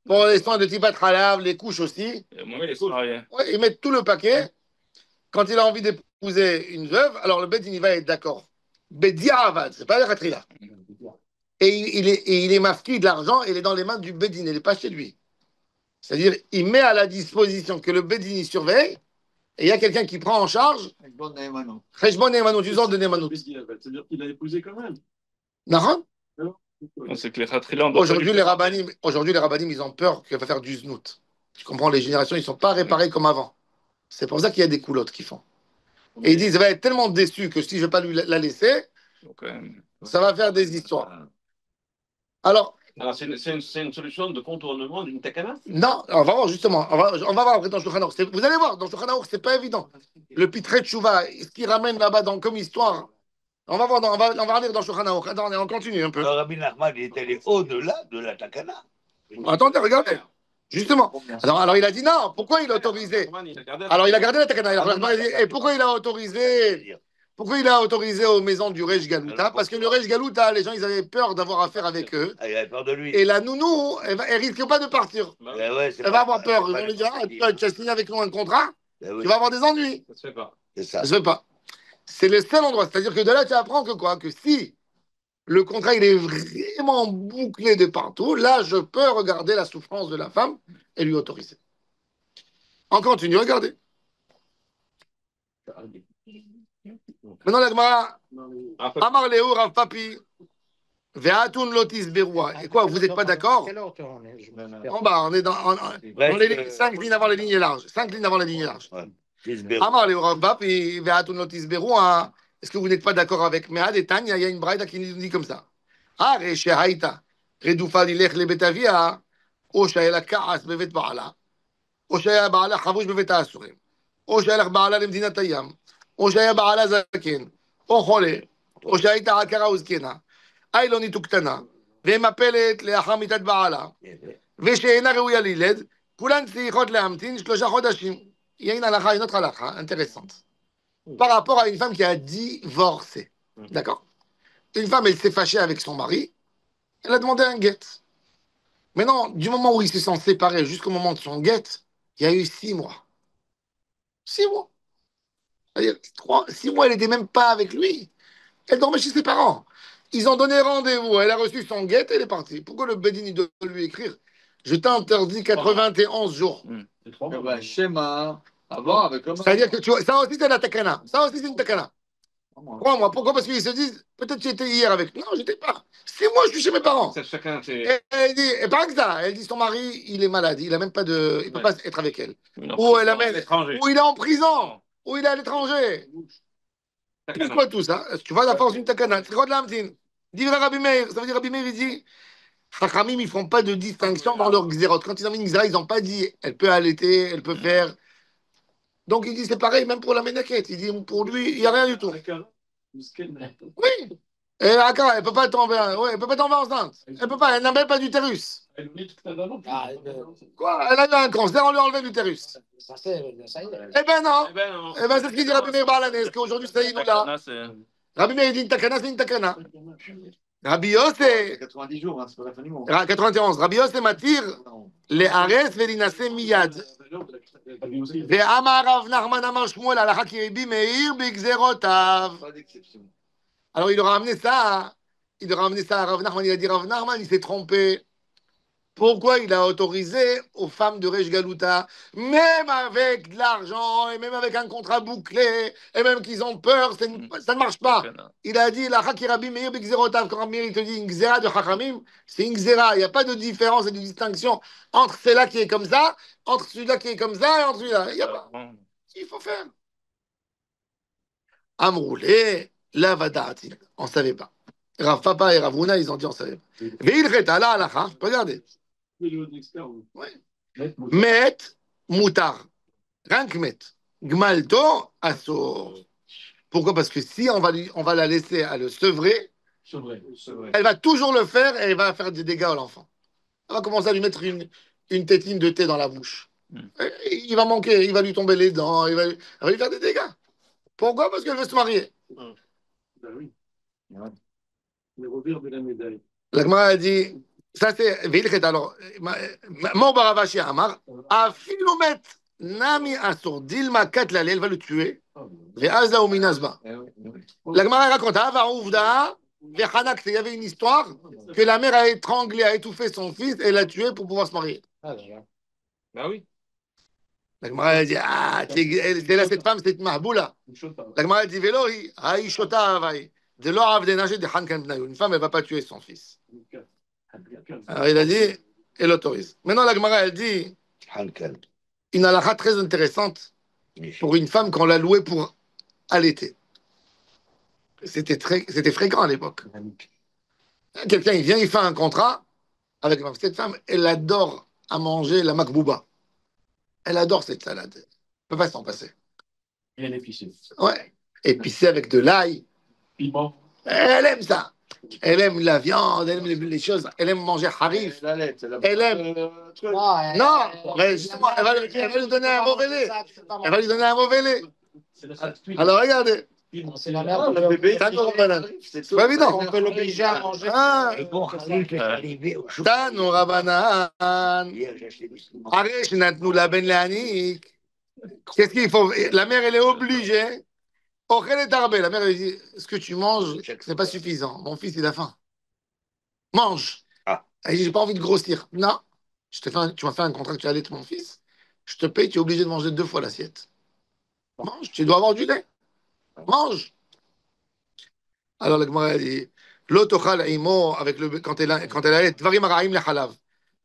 pour les soins de Tipat Halav, les couches aussi. Moi, les salariés. Ouais, ils mettent tout le paquet. Quand il a envie d'épouser une veuve, alors le Bedin, il va être d'accord. Bediavad, c'est pas le Khatrila. Et il est mafki de l'argent, il est dans les mains du Bedin, il n'est pas chez lui. C'est-à-dire, il met à la disposition que le Bedin il surveille, et il y a quelqu'un qui prend en charge. Cheshbon Neemano, du genre de Neemano. C'est-à-dire qu'il a épousé quand même. Nahon? C'est que les Khatrilans. Aujourd'hui, les rabbinim, ils ont peur qu'elle va faire du znout. Tu comprends, les générations, ils ne sont pas réparés comme avant. C'est pour ça qu'il y a des coulottes qui font. Et ils disent, il va être tellement déçu que si je ne vais pas lui la laisser, ça va faire des histoires. Alors, c'est une solution de contournement d'une takana? Non, on va voir justement. On va voir après dans Shulchan Aruch. Vous allez voir, dans Shulchan Aruch, c'est pas évident. Le Pitrei Tshuva, ce qu'il ramène là-bas comme histoire, On va voir, on va lire dans Shulchan Aruch. Attendez, on continue un peu. Alors, Rabbi Nachman, il est allé au-delà de la takana. Attendez, regardez. Justement. Alors il a dit non. Pourquoi il a autorisé? Alors il a gardé la takana. Et pourquoi il a autorisé? Pourquoi il a autorisé aux maisons du Rej Galuta? Parce que le Rej Galuta, les gens, ils avaient peur d'avoir affaire avec eux. Ah, il avait peur de lui. Et la nounou, elle risque pas de partir. Ouais, Elle va avoir peur. On lui dira, tu as signé avec nous un contrat, tu vas avoir des ennuis. Ça se fait pas. C'est ça. Ça se fait pas. C'est le seul endroit. C'est-à-dire que de là, tu apprends que quoi? Que si le contrat, il est vraiment bouclé de partout, là, je peux regarder la souffrance de la femme et lui autoriser. On continue, regardez. Maintenant, la Gemara, Amar Léo, Rav Papi, Ve'atun Lotis Beroua. Et quoi, vous n'êtes pas d'accord? Quelle hauteur on est? En bas, on est dans les 5 lignes avant les lignes larges. 5 lignes avant les lignes larges. Amar Léo, Rav Papi, Ve'atun Lotis Beroua. Est-ce que vous n'êtes pas d'accord avec Mead et Tanya? Il y a une braïda qui nous dit comme ça. Are shehaïta, redoufa lilech le betavia, ou shaya la ka'as bevet ba'ala, ou shaya ba'ala chavouch bevet ha'asurim, ou shaya lech ba'ala lemdinat hayam, ou shaya ba'ala zaken, ou chole, ou שהייתה עקרה וזקנה, היי לא ניתוק קטנה, ומפלת לאחר מיתת בעלה, ושאינה ראויה לילד, כולן צריכות להמתין 3 חודשים. Il y a une autre halakha intéressante par rapport à une femme qui a divorcé. D'accord? Une femme, elle s'est fâchée avec son mari, elle a demandé un guet. Maintenant, du moment où ils se sont séparés jusqu'au moment de son guet, il y a eu 6 mois. 6 mois. C'est-à-dire, 6 mois, elle n'était même pas avec lui. Elle dormait chez ses parents. Ils ont donné rendez-vous, elle a reçu son guet, elle est partie. Pourquoi le Bedin doit lui écrire? Je t'interdis 91 jours. C'est trop bien. Ben, schéma, avant, avec le C'est-à-dire que tu vois, ça aussi, c'est la takana. Ça aussi, c'est une takana. Crois-moi, pourquoi? Parce qu'ils se disent, peut-être tu étais hier avec. Non, j'étais pas. 6 mois, je suis chez mes parents. Ça, chacun, c'est. Et elle dit, et pas que ça, elle dit son mari, il est malade, il a même pas de, il peut pas être avec elle. Non, Ou elle amène, l'étranger. ou il est en prison, ou il est à l'étranger. Pourquoi tout ça? Tu vois la force d'une takana. C'est quoi de l'amtine? Dis Rabbi Meir, ça veut dire Rabbi Meir, il dit, Chachamim, ils font pas de distinction dans leur xérote. Quand ils ont mis une xéra, ils n'ont pas dit, elle peut allaiter, elle peut faire. Donc il dit, c'est pareil, même pour la ménaquette. Il dit, pour lui, il n'y a rien du tout. Oui. Et Akara, elle ne peut pas tomber, ouais, elle peut pas tomber enceinte. Elle peut pas, elle n'a même pas d'utérus. Quoi? Elle a eu un cancer, on lui a enlevé l'utérus. Ça y est. Eh ben non. Eh ben non. Eh ben c'est ce qu'il dit Rabbi Meir Balané. Est-ce qu'aujourd'hui, ça y est, nous là? Rabbi Meir dit une takana, c'est une takana. Rabbi Yossé, 90 jours, hein, c'est pas la fin du monde. 91. Rabbi Yossé m'attire les Ares velinase miyad. ואמר רב נחמן אמר שמואל הלכה כרבי מאיר בגזרותיו. Pas d'exception. Alors il aura amené ça, à Rav Nachman. Il a dit Rav Nachman, il s'est trompé. Pourquoi il a autorisé aux femmes de Rej Galuta, même avec de l'argent, et même avec un contrat bouclé, et même qu'ils ont peur, ça ne marche pas. Il a dit la Chakirabi Meir Bigzerotav. Quand Meir il te dit une Gzera de Chachamim, c'est une Gzera. Il n'y a pas de différence et de distinction entre celle-là qui est comme ça, entre celui-là qui est comme ça, et entre celui-là. Il n'y a pas. Il faut faire. Amroulé, la Vadati. On ne savait pas. Rav Papa et Rav Huna, ils ont dit on ne savait pas. Veilcheta la halacha. Regardez. Ouais. Met moutar. Rien que met. Gmalto assour. Pourquoi? Parce que si on va la laisser à le sevrer, elle va toujours le faire et elle va faire des dégâts à l'enfant. Elle va commencer à lui mettre une tétine de thé dans la bouche. Il va manquer, il va lui tomber les dents, elle va lui faire des dégâts. Pourquoi? Parce qu'elle veut se marier. Ben oui. Le revers de la médaille. La Gemara a dit, ça c'est Veilchet. Alors, Mor Baravashi Amar, Afilu met Nami Asur, Dilma Katlale, elle va le tuer. Ve'aza ou Minasba. La Gemara raconte, Ava Ouvda, Ve'chanak, il y avait une histoire que la mère a étranglé, a étouffé son fils et l'a tué pour pouvoir se marier. Bah oui. La Gemara a dit, c'est là cette femme, c'est Mahboula. La Gemara a dit, Velohi, Aishota Avai. De l'or de nager de Hankan Bnayu. Une femme, elle ne va pas tuer son fils. Alors il a dit, elle autorise. Maintenant, la Gemara, elle dit, une halakha très intéressante pour une femme qu'on l'a louée pour allaiter. C'était fréquent à l'époque. Quelqu'un, il vient, il fait un contrat avec cette femme, elle adore à manger la makbouba. Elle adore cette salade. Elle ne peut pas s'en passer. Et elle est épicée. Ouais. Épicée avec de l'ail. Piment. Elle aime ça. Elle aime la viande, elle aime les choses, elle aime manger harif. Elle aime. Non, mais justement, elle va lui donner un mauvais lait. Elle va lui donner un mauvais lait. Alors regardez. C'est la mère. C'est pas évident. On peut l'obliger à manger. Et bon, Khalid est arrivé au chocolat. Tano Rabanan. Hier, j'ai acheté des instruments. Arrête, nous la ben léanique. Qu'est-ce qu'il faut? La mère, elle est obligée. Ochel et Tarbé. La mère, elle dit ce que tu manges, c'est pas suffisant. Mon fils, il a faim. Mange. Ah. Elle dit j'ai pas envie de grossir. Non. Tu m'as fait un contrat que tu allais être mon fils. Je te paye, tu es obligé de manger 2 fois l'assiette. Mange, tu dois avoir du lait. Mange. Alors la Gemara elle dit l'otochal imo avec le quand elle allait dvarim haraim le halav.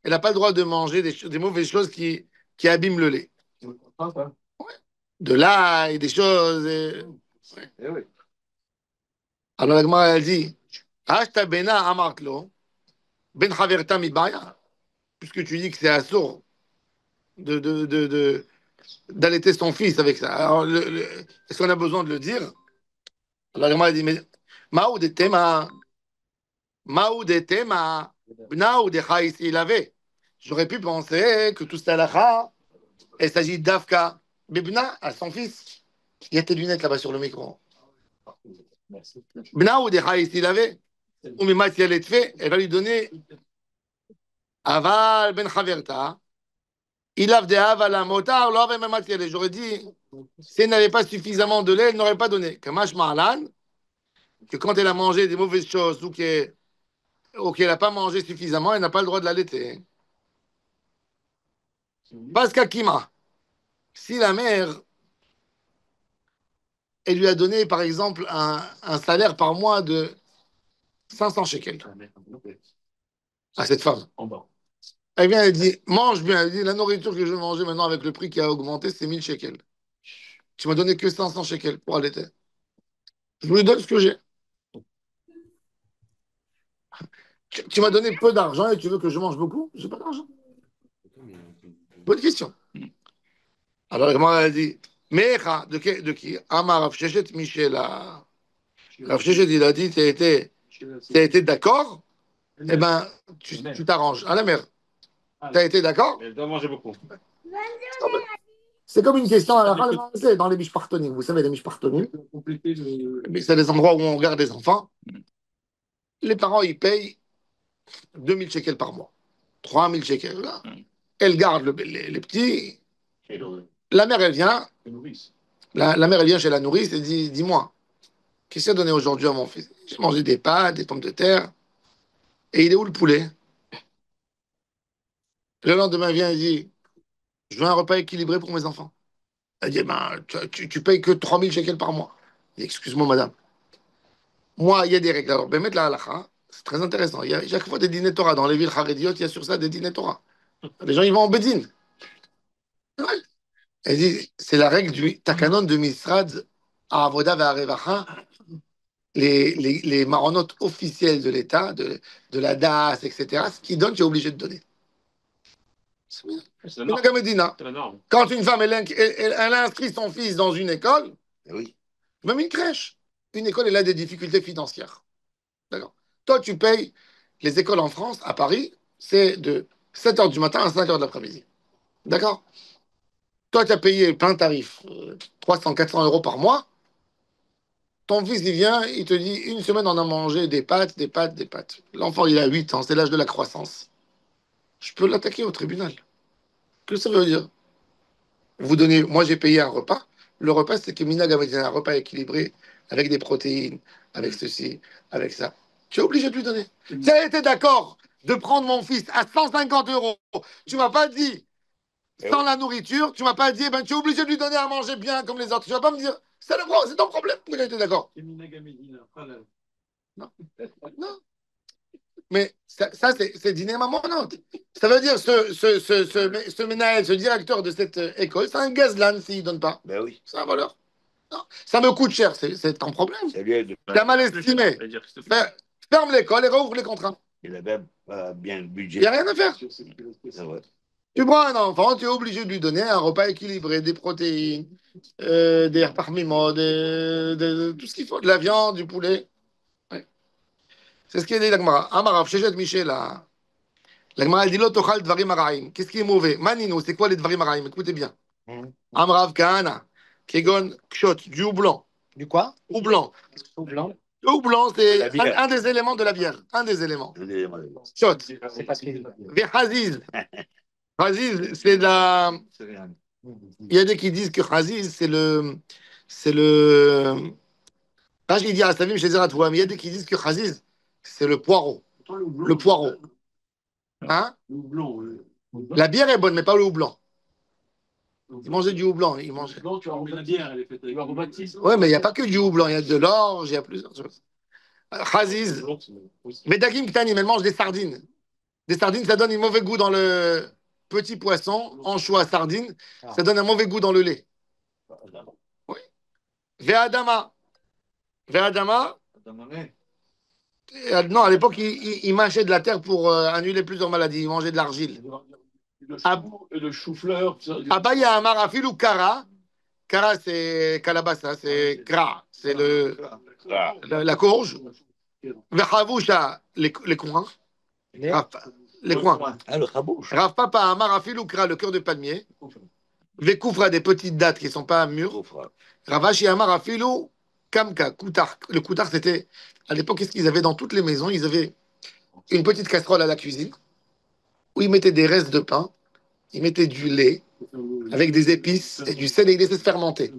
Elle n'a pas le droit de manger des mauvaises choses qui abîment le lait. De l'ail, des choses. Ouais. Alors la Gemara elle dit Ashta bena amarklo ben chaverta mibaya. Puisque tu dis que c'est assourd d'allaiter son fils avec ça. Alors, est-ce qu'on a besoin de le dire? Alors la Gemara elle dit mais Maou de tema. Maou de tema, bna ou de chaïs il avait. J'aurais pu penser que tout ce halakha, il s'agit d'Afka, Bibna à son fils. Il y a tes lunettes là-bas sur le micro. Bna ou de chaïs il avait. Ou mais si elle est fait, elle va lui donner Aval ben Chaverta. Il a de Aval à motar, l'ov et Matiel. J'aurais dit, si elle n'avait pas suffisamment de lait, elle n'aurait pas donné. Kamash Mahalan, que quand elle a mangé des mauvaises choses ou qu'elle n'a pas mangé suffisamment, elle n'a pas le droit de l'allaiter. Parce qu'Akima, si la mère, elle lui a donné, par exemple, un salaire par mois de 500 shekels à cette femme. Elle vient, elle dit, mange bien. Elle dit, la nourriture que je vais manger maintenant avec le prix qui a augmenté, c'est 1000 shekels. Tu m'as donné que 500 shekels pour allaiter. Je lui donne ce que j'ai. Tu m'as donné peu d'argent et tu veux que je mange beaucoup? J'ai pas d'argent. Bonne question. Alors, comment elle dit, Mecha, de qui? Amar Rav Sheshet Michela. Rav Sheshet, il a dit, tu as été d'accord? Eh ben, tu t'arranges. À la mère. Tu as été d'accord? Elle doit manger beaucoup. C'est comme une question à la fin, c'est dans les mishpartonim. Vous savez, les mishpartonim, c'est les endroits où on regarde les enfants. Les parents, ils payent 2000 shekels par mois. 3000 shekels. Là. Elle garde les petits. La mère, elle vient. La mère, elle vient chez la nourrice et dit, dis-moi, qu'est-ce que tu as donné aujourd'hui à mon fils? J'ai mangé des pâtes, des pommes de terre. Et il est où le poulet? Le lendemain, il vient et dit, je veux un repas équilibré pour mes enfants. Elle dit, ben, tu payes que 3000 shekels par mois. Il dit, excuse-moi, madame. Moi, il y a des règles. Alors, ben, mettre la halakha, c'est très intéressant. Il y a chaque fois des dîners Torah. Dans les villes Harediyot, il y a sur ça des dîners Torah. Les gens, ils vont en Bédine. Ouais. Elle dit, c'est la règle du Takanon de Misrad à Avoda et à Revacha. Les maronotes officielles de l'État, de la DAS, etc., ce qu'ils donnent, tu es obligé de donner. C'est la norme. Quand une femme, elle inscrit son fils dans une école, Oui. même une crèche, une école, elle a des difficultés financières. D'accord. Toi, tu payes les écoles en France, à Paris, c'est de 7h du matin à 5h de l'après-midi. D'accord. Toi, tu as payé plein tarif, 300, 400 euros par mois. Ton fils, il vient, il te dit, une semaine, on a mangé des pâtes, des pâtes, des pâtes. L'enfant, il a 8 ans, c'est l'âge de la croissance. Je peux l'attaquer au tribunal. Qu'est-ce que ça veut dire? Vous donnez, moi, j'ai payé un repas. Le repas, c'est que Minag avait un repas équilibré, avec des protéines, avec ceci, avec ça. Tu es obligé de lui donner. Tu as été d'accord de prendre mon fils à 150 euros. Tu m'as pas dit, sans la nourriture, tu m'as pas dit, ben, tu es obligé de lui donner à manger bien comme les autres. Tu vas pas me dire, c'est ton problème. Tu as été d'accord. Non. Non. Mais ça c'est dîner mamonote. Ça veut dire ce ménage, ce directeur de cette école, c'est un gazlan s'il ne donne pas. Ben oui. C'est un voleur. Non. Ça me coûte cher, c'est ton problème. Ça lui aide. Tu as mal estimé. Ferme l'école et rouvre les contrats. Il a même pas bien le Il budget. n'y a rien à faire. C'est vrai. Tu prends un enfant, tu es obligé de lui donner un repas équilibré, des protéines, des parmimos, tout ce qu'il faut, de la viande, du poulet. Ouais. C'est ce qu'il dit l'Agmara. Amarav, Shechet Michel, là. L'Agmara, elle dit Lotochal Dvarim Araim. Qu'est-ce qui est mauvais? Manino, c'est quoi les Dvarim Araim? Écoutez bien. Amrav Kahana, Kegon Kshot, du houblon. Du quoi? Houblon. Blanc. Le houblon, La c'est bière. un des éléments de la bière. Un des éléments. C'est Shot. C'est pas ce qu'il dit. Haziz. Haziz, c'est de la. rien. Il y a des qui disent que Haziz, c'est le. C'est le. Là, j'ai dit à Savim chez Zeratouam, mais il y a des qui disent que Haziz, c'est le poireau. Le poireau. Hein? Le houblon. La bière est bonne, mais pas le houblon. Ils mangeaient du houblon. Ils mangeaient. Non, tu as envie de la bière, elle est faite avec aromatisme. Ouais, mais il n'y a pas que du houblon. Il y a de l'orge, il y a plusieurs choses. Haziz. Mais Dagim Ktanim, elle mange des sardines. Des sardines, ça donne un mauvais goût dans le petit poisson, anchois, sardines. Ça donne un mauvais goût dans le lait. Oui. Ve'adama. Ve'adama. Non, à l'époque, ils mâchaient de la terre pour annuler plusieurs maladies. Ils mangeaient de l'argile. Et le chou-fleur. Abaya Amar Afil ou Kara. Kara, c'est calabassa, c'est gras. C'est la courge. Ve'chavusha, les coins. Les coins. Ah, le rabouche. Rav Papa Amar Afil ou Kara, le cœur de palmier. Ve'koufra, des petites dattes qui ne sont pas mûres. Ravashi Amar Afil ou Kamka, Koutar. Le Koutar, c'était. À l'époque, qu'est-ce qu'ils avaient dans toutes les maisons? Ils avaient une petite casserole à la cuisine où ils mettaient des restes de pain, ils mettaient du lait avec des épices et du sel et ils laissaient se fermenter.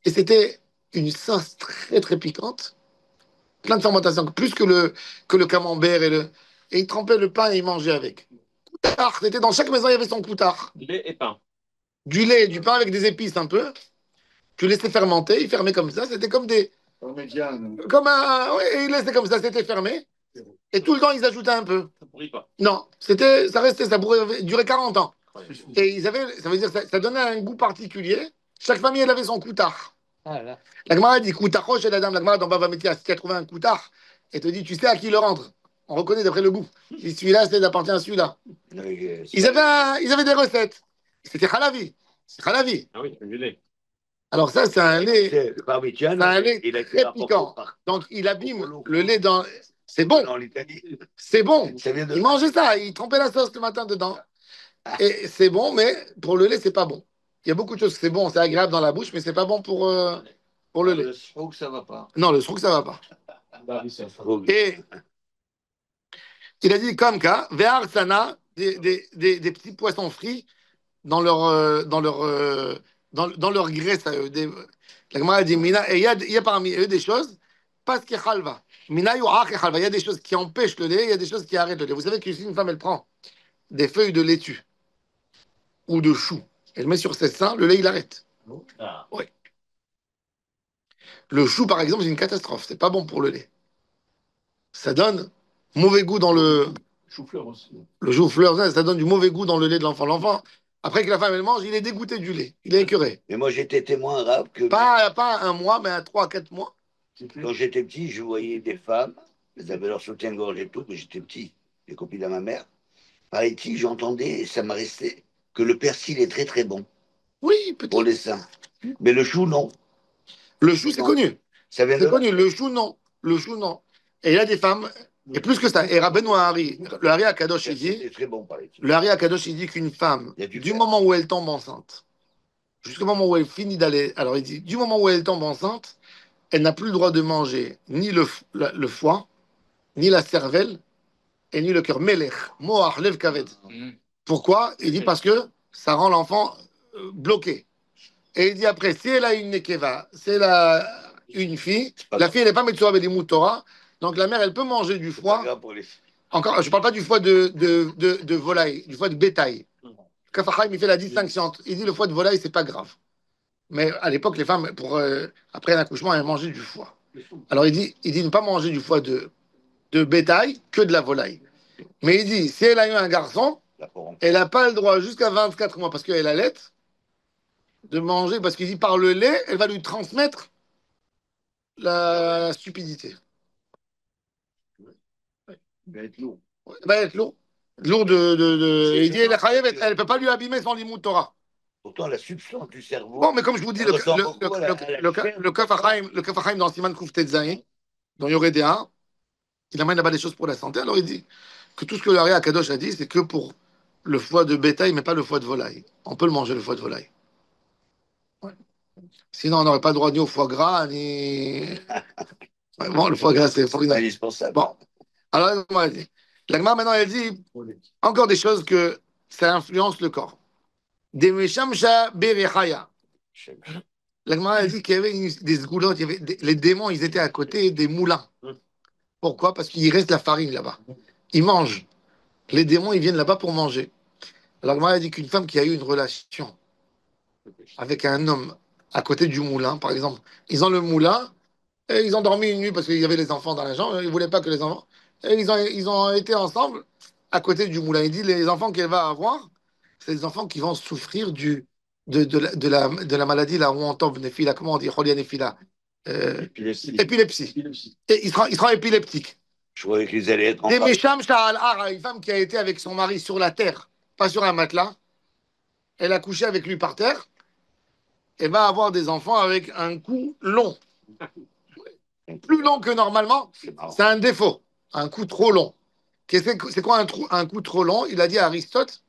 Et c'était une sauce très très piquante, plein de fermentation, plus que le camembert et ils trempaient le pain et ils mangeaient avec. Koutar, c'était dans chaque maison, il y avait son Koutar. Lait et pain. Du lait et du pain avec des épices un peu. Tu laissais fermenter, ils fermaient comme ça, c'était comme des. Comme un. Oui, ils laissaient comme ça, c'était fermé. Et tout le temps, ils ajoutaient un peu. Ça pourrit pas. Non, ça restait, ça pourrait durer 40 ans. Et ils avaient, ça veut dire, ça donnait un goût particulier. Chaque famille, elle avait son koutard. Ah là. La Gemara dit koutard chez la dame. La Gemara dans Bava Metia, si tu as trouvé un koutard, et te dit, tu sais à qui il le rendre. On reconnaît d'après le goût. Si celui-là, c'est d'appartenir à celui-là. Ils avaient des recettes. C'était halavi. C'est halavi. Ah oui, du lait. Alors ça, c'est un lait. C'est Parmigiano, C'est un lait il a été très rapporté piquant. par- Donc il abîme le lait dans. C'est bon. En Italie. C'est bon. Ça vient de. Il mangeait ça. Il trempait la sauce le matin dedans. Et c'est bon, mais pour le lait, c'est pas bon. Il y a beaucoup de choses que c'est bon, c'est agréable dans la bouche, mais c'est pas bon pour le lait. Le stroke, ça va pas. Non, le stroke, ça va pas. Et il a dit comme cas, Ve'ar sana, des petits poissons frits dans leur graisse à eux. La Gemara a dit, Mina, et il y a parmi eux des choses, parce que halva. Mina yu'ach halva. Il y a des choses qui empêchent le lait, il y a des choses qui arrêtent le lait. Vous savez que si une femme, elle prend des feuilles de laitue ou de chou, elle met sur ses seins, le lait, il arrête. Oui. Le chou, par exemple, c'est une catastrophe. C'est pas bon pour le lait. Ça donne mauvais goût dans le Chou-fleur aussi. chou-fleur. Ça donne du mauvais goût dans le lait de l'enfant. L'enfant, après que la femme, elle mange, il est dégoûté du lait. Il est écœuré. Mais moi, j'étais témoin arabe que Pas un mois, mais à 3 à 4 mois. quand j'étais petit, je voyais des femmes, elles avaient leur soutien-gorge et tout, mais j'étais petit, les copines à ma mère. Paraît-il, j'entendais, et ça m'a resté, que le persil est très très bon Oui, pour peut-être. les seins. Mais le chou, non. Le chou, c'est connu. Ça vient de C'est là. connu. Le chou, non. Le chou, non. Et il y a des femmes, et plus que ça. Et Rabbeinu Hari, le Hari Akadosh, il dit, C'est très bon, paraît-il. le Hari Akadosh, il dit qu'une femme, Il y a du du fer. moment où elle tombe enceinte, jusqu'au moment où elle finit d'aller, alors il dit, du moment où elle tombe enceinte, elle n'a plus le droit de manger ni le foie, ni la cervelle, et ni le cœur. Melech, Moach, Lev Kaved. Pourquoi? Il dit parce que ça rend l'enfant bloqué. Et il dit après, si elle a une nekeva, si elle a une fille, la fille, elle n'est pas Metzoua Belimut Torah, donc la mère, elle peut manger du C'est pas foie. grave pour les... Encore, je ne parle pas du foie de volaille, du foie de bétail. Kafachaim, il fait la distinction. Il dit le foie de volaille, c'est pas grave. Mais à l'époque, les femmes, après un accouchement, elles mangeaient du foie. Alors il dit ne pas manger du foie de bétail, que de la volaille. Mais il dit, si elle a eu un garçon, La pomme. elle n'a pas le droit jusqu'à 24 mois, parce qu'elle allait, de manger, parce qu'il dit par le lait, elle va lui transmettre la stupidité. Il va être lourd. Elle va être lourd. Lourd il dit, elle ne peut pas lui abîmer son limut Torah. Pourtant, la substance du cerveau. Bon, mais comme je vous dis, Elle ressemble beaucoup à la chair. le Kaf Hachaim dans Siman Kouf Tetzaïn, dans Yoredea, il amène là-bas des choses pour la santé. Alors il dit que tout ce que l'Ari Akadosh a dit, c'est que pour le foie de bétail, mais pas le foie de volaille. On peut le manger, le foie de volaille. Ouais. Sinon, on n'aurait pas le droit ni au foie gras, ni. Ouais, bon, le foie gras, c'est formidable. Indispensable. Bon, alors la Gemara maintenant, elle dit encore des choses que ça influence le corps. Des meshamsha berechaya. La Gemara, elle dit qu'il y avait des goulottes, les démons, ils étaient à côté des moulins. Pourquoi? Parce qu'il reste la farine là-bas. Ils mangent. Les démons, ils viennent là-bas pour manger. Alors, la Gemara, elle dit qu'une femme qui a eu une relation avec un homme à côté du moulin, par exemple, ils ont le moulin et ils ont dormi une nuit parce qu'il y avait les enfants dans la chambre, ils ne voulaient pas que les enfants. Et ils ont été ensemble à côté du moulin. Il dit les enfants qu'elle va avoir, c'est les enfants qui vont souffrir de la maladie là où on tombe, néphila, comment on dit, cholia néphila, épilepsie. Et il sera épileptique. Je croyais qu'ils allaient être en Des Mesham Sha'al Ara, une femme qui a été avec son mari sur la terre, pas sur un matelas, elle a couché avec lui par terre, elle va avoir des enfants avec un cou long. Plus long que normalement, c'est un défaut. Un cou trop long. C'est quoi un cou trop long? Il a dit à Aristote.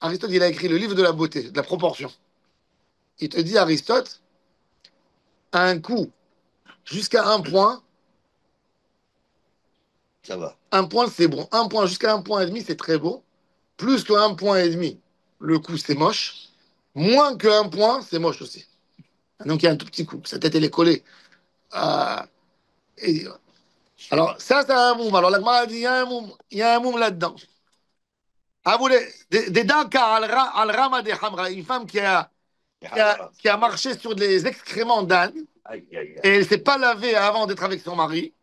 Aristote, il a écrit le livre de la beauté, de la proportion. Il te dit, Aristote, un cou jusqu'à un point, Ça va. un point, c'est bon. Un point jusqu'à un point et demi, c'est très beau. Plus qu'un point et demi, le cou, c'est moche. Moins qu'un point, c'est moche aussi. Donc, il y a un tout petit coup. Sa tête, elle est collée. Et alors, ça, c'est un moum. Alors, la Gemara dit, il y a un moum là-dedans. Ah, vous voulez, des daka al-rama de hamra, une femme qui a marché sur des excréments d'âne, Aïe, aïe, aïe. et elle ne s'est pas lavée avant d'être avec son mari.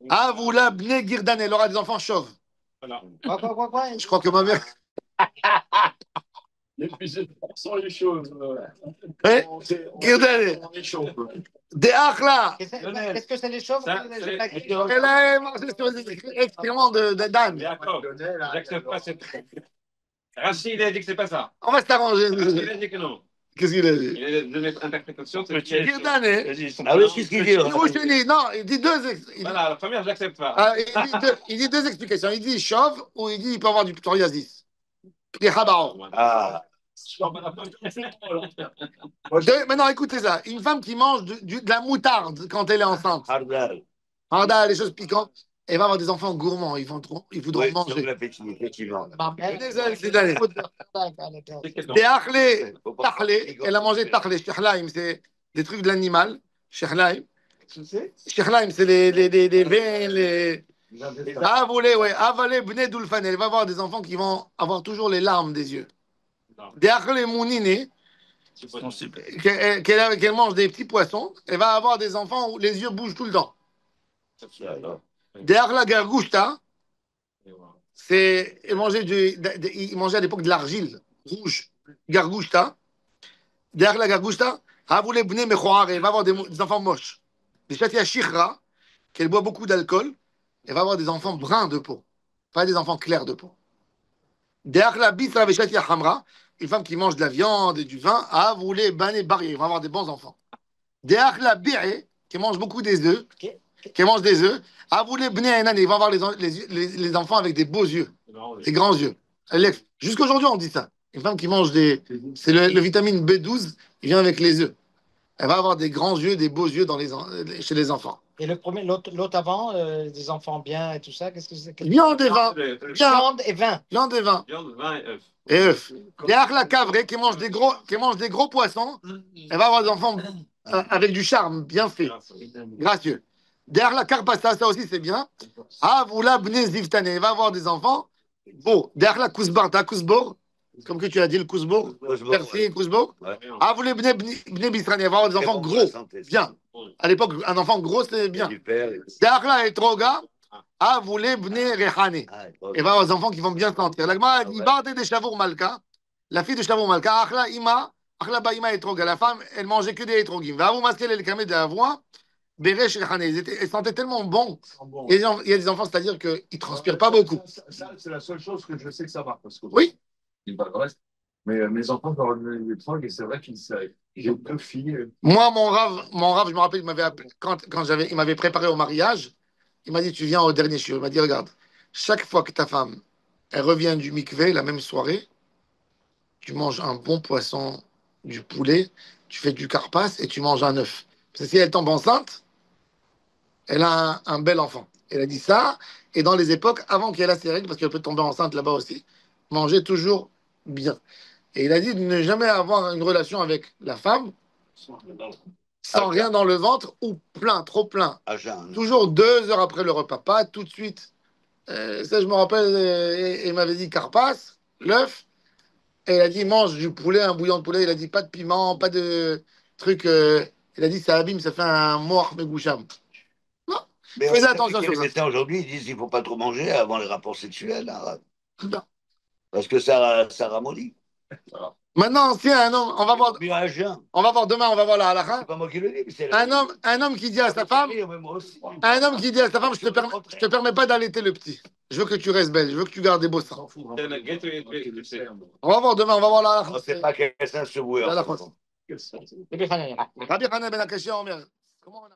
Ah, vous la bne girdan, elle aura des enfants chauves. Voilà. Quoi? Je crois que ma mère. L'épuisé sans les choses. Ouais. Girdan, On est chaud. des akhla. Qu'est-ce que c'est les chauves? Ça, J'ai pas c'est- compris. Elle a marché sur des excréments d'âne. D'accord, j'accepte pas cette. Rachid, il a dit que c'est pas ça. On va s'arranger. Rachid, il a dit que non. Qu'est-ce qu'il a dit? Il a donné une interprétation. c'est- Girdan, Ah oui, qu'est-ce qu'il dit non, il dit Voilà, la première, je l'accepte pas. il dit deux explications. Il dit chauve ou il dit il peut avoir du psoriasis. Les khabao. Ah, Maintenant, écoutez ça. Une femme qui mange de la moutarde quand elle est enceinte, Hardal. les choses piquantes, elle va avoir des enfants gourmands. Ils voudront Oui, manger. sauve l'appétit, effectivement. Désolé, c'est d'aller. C'est quel nom? Des achlé, tachlé. Elle a mangé tachlé. Shechlaim, c'est des trucs de l'animal. Shechlaim. Shechlaim, c'est les veines, Ah, vous voulez, ouais. Avalé, bne doulfan. Elle va avoir des enfants qui vont avoir toujours les larmes des yeux. Des achlé mouniné. Qu'elle mange des petits poissons, elle va avoir des enfants où les yeux bougent tout le temps. Derrière la gargousta, il mangeait à l'époque de l'argile rouge. Gargousta. Derrière la gargousta, elle va avoir des enfants moches. Des chatia shikhra, qu'elle boit beaucoup d'alcool, elle va avoir des enfants bruns de peau, pas des enfants clairs de peau. Derrière la bisra veshatia hamra, une femme qui mange de la viande et du vin, elle va avoir des bons enfants. Derrière la bi'e, qui mange beaucoup des œufs, il va avoir les enfants avec des beaux yeux, des grands yeux. Jusqu'aujourd'hui, on dit ça. Une femme qui mange c'est le vitamine B12, il vient avec les œufs. Elle va avoir des grands yeux, des beaux yeux chez les enfants. Et l'autre avant, des enfants bien et tout ça, qu'est-ce que c'est? Viande et vin. Viande et vin. Viande et vin. Viande, vin et œuf. Et œufs. Derrière la cavrée qui mange des gros poissons, elle va avoir des enfants avec du charme, bien fait, gracieux. Derrière la carpassa, ça aussi c'est bien. Avoula bne ziftane, elle va avoir des enfants beaux. Derrière la kousbarta, kousbor, comme que tu as dit le kousbor, persil, kousbor. Avoula bne bistrane, elle va avoir des enfants gros, bien. À l'époque, un enfant gros, c'est bien. Derrière la etroga, avoula bne rehane. Elle va avoir des enfants qui vont bien sentir. La Gemara dit, Barde de Shavour Malka, la fille de Shavour Malka, Achla Ima, Achla Baïma etroga. La femme, elle mangeait que des etrogim. Va vous masquer les camés de la voix. Béresh et Hané, ils sentaient tellement bon. Il y a des enfants, c'est-à-dire qu'ils ne transpirent pas beaucoup. Ça, c'est la seule chose que je sais que ça va. Parce que Oui. il va le reste. Mais mes enfants, quand on les drogues, et c'est vrai qu'ils savent. J'ai 2 filles. Moi, mon rave, je me rappelle, il m'avait préparé au mariage. Il m'a dit, tu viens au dernier shiur. Il m'a dit, regarde, chaque fois que ta femme, elle revient du mikvé, la même soirée, tu manges un bon poisson, du poulet, tu fais du carpas et tu manges un œuf. Parce que si elle tombe enceinte, elle a un bel enfant. Elle a dit ça. Et dans les époques, avant qu'elle ait ses règles, parce qu'elle peut tomber enceinte là-bas aussi, manger toujours bien. Et il a dit de ne jamais avoir une relation avec la femme sans rien dans le ventre ou plein, trop plein. À jeun. Toujours 2 heures après le repas, pas tout de suite. Ça, je me rappelle, il m'avait dit carpas, l'œuf, et il a dit mange du poulet, un bouillon de poulet. Il a dit pas de piment, pas de truc. Il a dit ça abîme, ça fait un mort megoucham. Non, Mais fais on attention sait que sur les ça. médecins aujourd'hui, ils disent qu'il ne faut pas trop manger avant les rapports sexuels, hein, Non. parce que ça ramollit. Maintenant, si un homme, on va voir, Mieux à jeun. on va voir demain, on va voir la halakha. C'est pas moi qui le dis, mais c'est Un homme qui dit à sa femme, Moi aussi. un homme qui dit à sa femme, je te permets pas d'allaiter le petit. Je veux que tu restes belle, je veux que tu gardes des beaux seins. On va voir demain, on va voir la halakha. On ne sait pas quel sein se vouer. La halakha. Rabbi Hanan ben Akashi, Omer. Comment on a